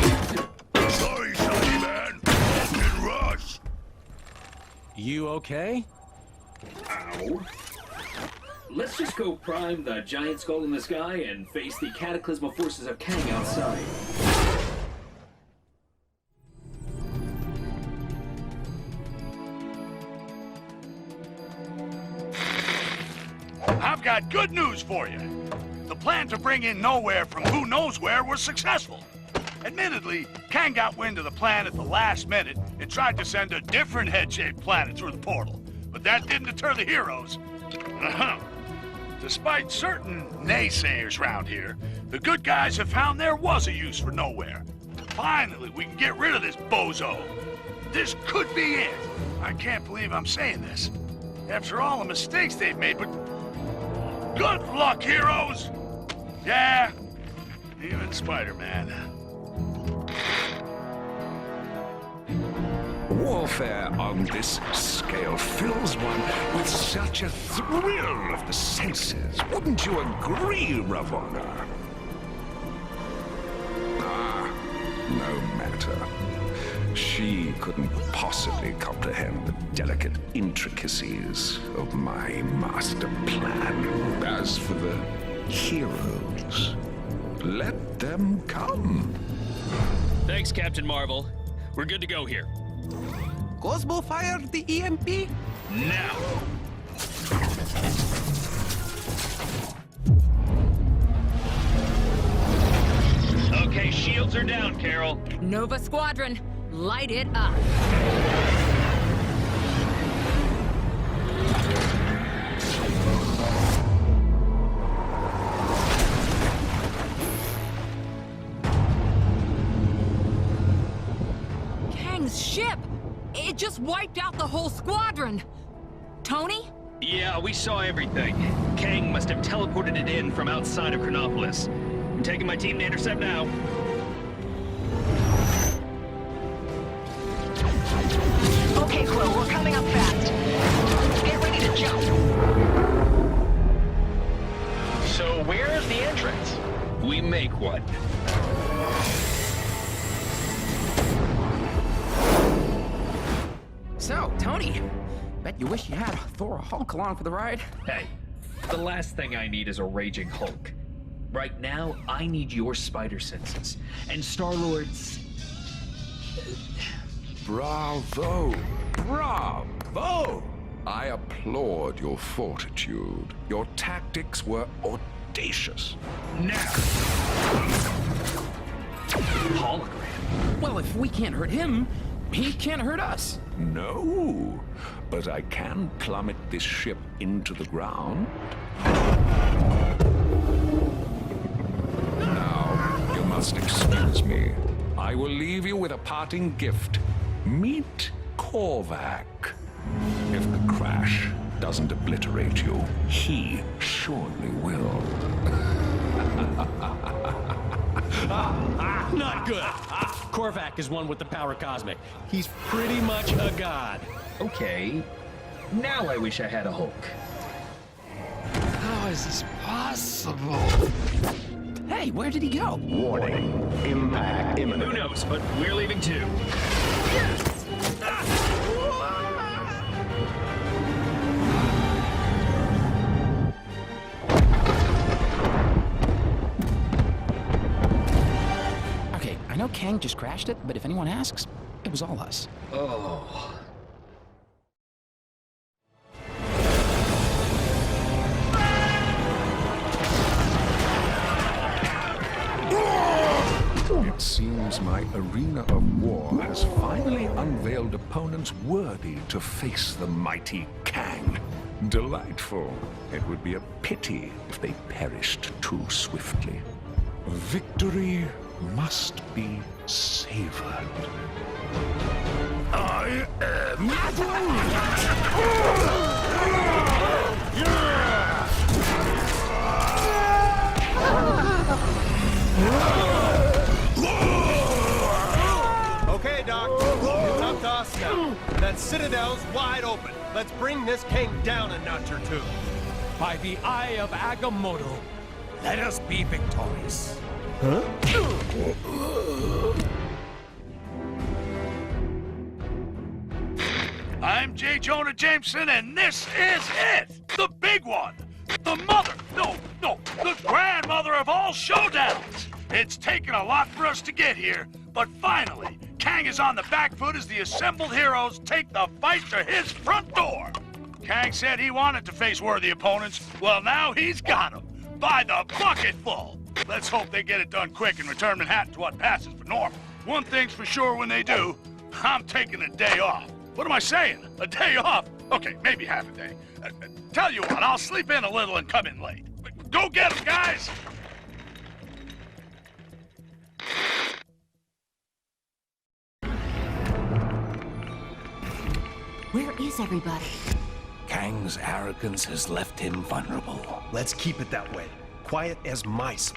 Sorry, Shiny Man. Fucking rush. You okay? Ow. Let's just go prime the giant skull in the sky and face the cataclysmal forces of Kang outside. I've got good news for you. The plan to bring in Nowhere from who knows where was successful. Admittedly, Kang got wind of the plan at the last minute and tried to send a different head-shaped planet through the portal. But that didn't deter the heroes. Despite certain naysayers round here, the good guys have found there was a use for Nowhere. Finally, we can get rid of this bozo. This could be it. I can't believe I'm saying this. After all the mistakes they've made, but... Good luck, heroes! Yeah, even Spider-Man. Warfare on this scale fills one with such a thrill of the senses. Wouldn't you agree, Ravonna? Ah, no matter. She couldn't possibly comprehend the delicate intricacies of my master plan. As for the heroes, let them come. Thanks, Captain Marvel. We're good to go here. Cosmo fired the EMP? Now! Okay, shields are down, Carol. Nova Squadron, light it up. Kang's ship! It just wiped out the whole squadron! Tony? Yeah, we saw everything. Kang must have teleported it in from outside of Chronopolis. I'm taking my team to intercept now. Okay, Quill, we're coming up fast. Get ready to jump. So where's the entrance? We make one. So, Tony, bet you wish you had Thor or Hulk along for the ride? Hey, the last thing I need is a raging Hulk. Right now, I need your spider senses. And Star-Lord's... Bravo! Bravo! I applaud your fortitude. Your tactics were audacious. Now! Hologram. Well, if we can't hurt him, he can't hurt us. No, but I can plummet this ship into the ground. Now, you must excuse me. I will leave you with a parting gift. Meet Korvac. If the crash doesn't obliterate you, he surely will. Not good. Korvac is one with the power cosmic. He's pretty much a god. Okay. Now I wish I had a Hulk. How is this possible? Hey, where did he go? Warning. Impact imminent. Who knows, but we're leaving too. Okay, I know Kang just crashed it, but if anyone asks, it was all us. Oh. It seems my arena of war has finally unveiled opponents worthy to face the mighty Kang. Delightful. It would be a pity if they perished too swiftly. Victory must be savored. I am Okay, Doc. It's up to us now. That Citadel's wide open. Let's bring this king down a notch or two. By the eye of Agamotto, let us be victorious. Huh? I'm J. Jonah Jameson, and this is it! The big one! The mother, no, the grandmother of all showdowns! It's taken a lot for us to get here, but finally, Kang is on the back foot as the assembled heroes take the fight to his front door. Kang said he wanted to face worthy opponents. Well, now he's got them. By the bucketful. Let's hope they get it done quick and return Manhattan to what passes for normal. One thing's for sure when they do, I'm taking a day off. What am I saying? A day off? Okay, maybe half a day. Tell you what, I'll sleep in a little and come in late. Go get them, guys! Where is everybody? Kang's arrogance has left him vulnerable. Let's keep it that way. Quiet as mice.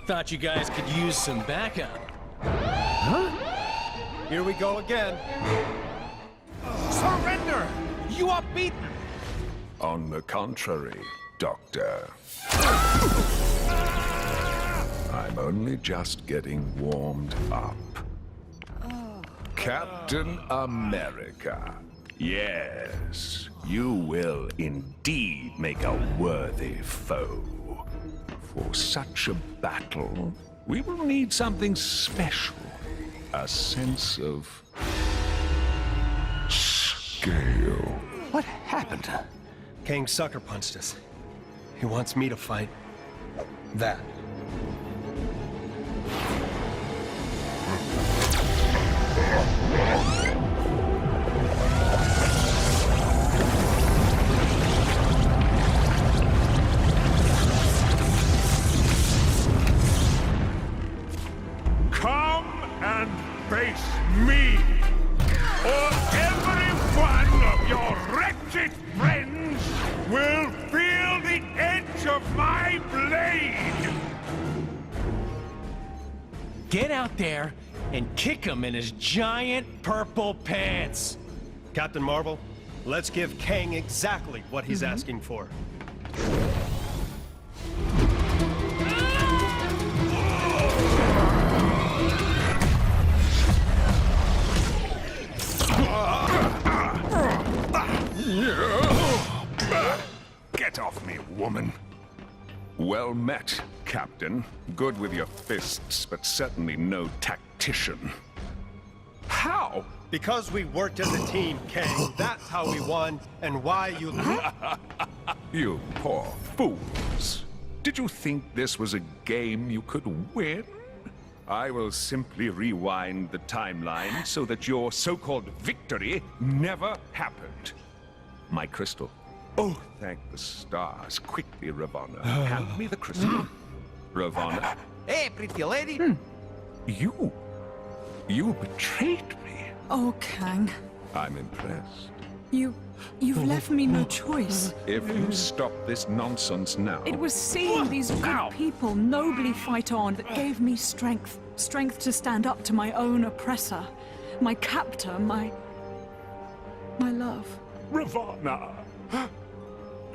Thought you guys could use some backup. Huh? Here we go again. Surrender! You are beaten! On the contrary, Doctor. I'm only just getting warmed up. Captain America. Yes, you will indeed make a worthy foe. For such a battle, we will need something special. A sense of scale. What happened? Kang sucker punched us. He wants me to fight that. face me, or every one of your wretched friends will feel the edge of my blade! Get out there and kick him in his giant purple pants! Captain Marvel, let's give Kang exactly what he's asking for. Get off me, woman. Well met, Captain. Good with your fists, but certainly no tactician. How? Because we worked as a team, Kang. That's how we won, and why you... You poor fools. Did you think this was a game you could win? I will simply rewind the timeline so that your so-called victory never happened. My crystal. Oh, thank the stars. Quickly, Ravonna. Hand me the crystal. Ravonna. Hey, pretty lady. You betrayed me. Oh, Kang. I'm impressed. You've left me no choice. If you stop this nonsense now... It was seeing these good people nobly fight on that gave me strength. Strength to stand up to my own oppressor. My captor, my love. Ravonna!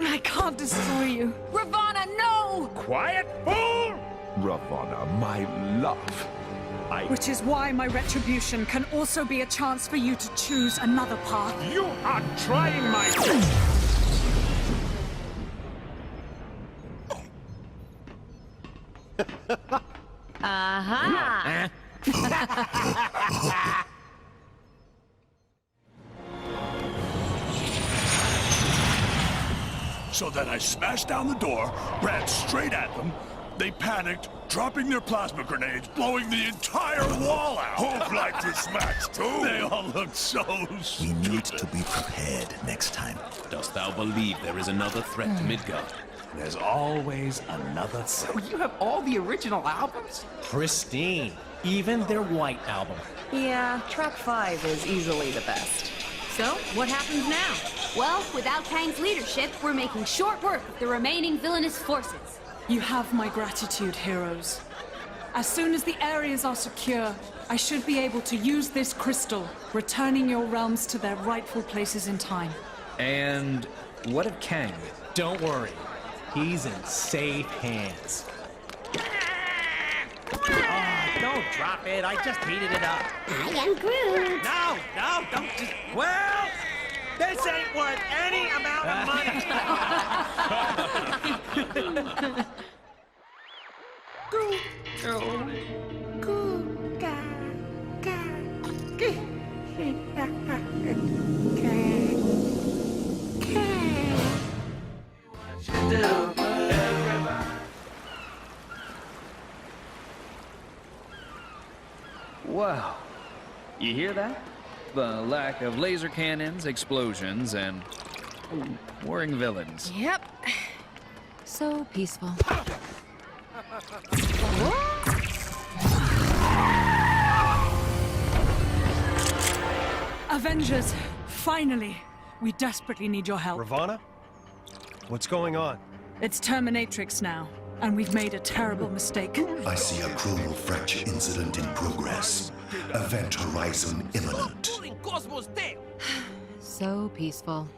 I can't destroy you. Ravonna, no! Quiet, fool! Ravonna, my love. Which is why my retribution can also be a chance for you to choose another path. You are trying my... Aha! So then I smashed down the door, ran straight at them. They panicked, dropping their plasma grenades, blowing the entire wall out. Who'd like to smash too? They all looked so We need to be prepared next time. Dost thou believe there is another threat to Midgard? There's always another threat. You have all the original albums? Pristine. Even their White album. Yeah, track 5 is easily the best. So, what happens now? Well, without Kang's leadership, we're making short work of the remaining villainous forces. You have my gratitude, heroes. As soon as the areas are secure, I should be able to use this crystal, returning your realms to their rightful places in time. And what of Kang? Don't worry. He's in safe hands. Oh, don't drop it. I just heated it up. I am Groot. No, don't just... Well, this ain't worth any amount of money. Wow. You hear that? The lack of laser cannons, explosions, and warring villains. Yep. So peaceful. Avengers, finally! We desperately need your help. Ravonna? What's going on? It's Terminatrix now, and we've made a terrible mistake. I see a chronal fracture incident in progress. Event horizon imminent. So peaceful.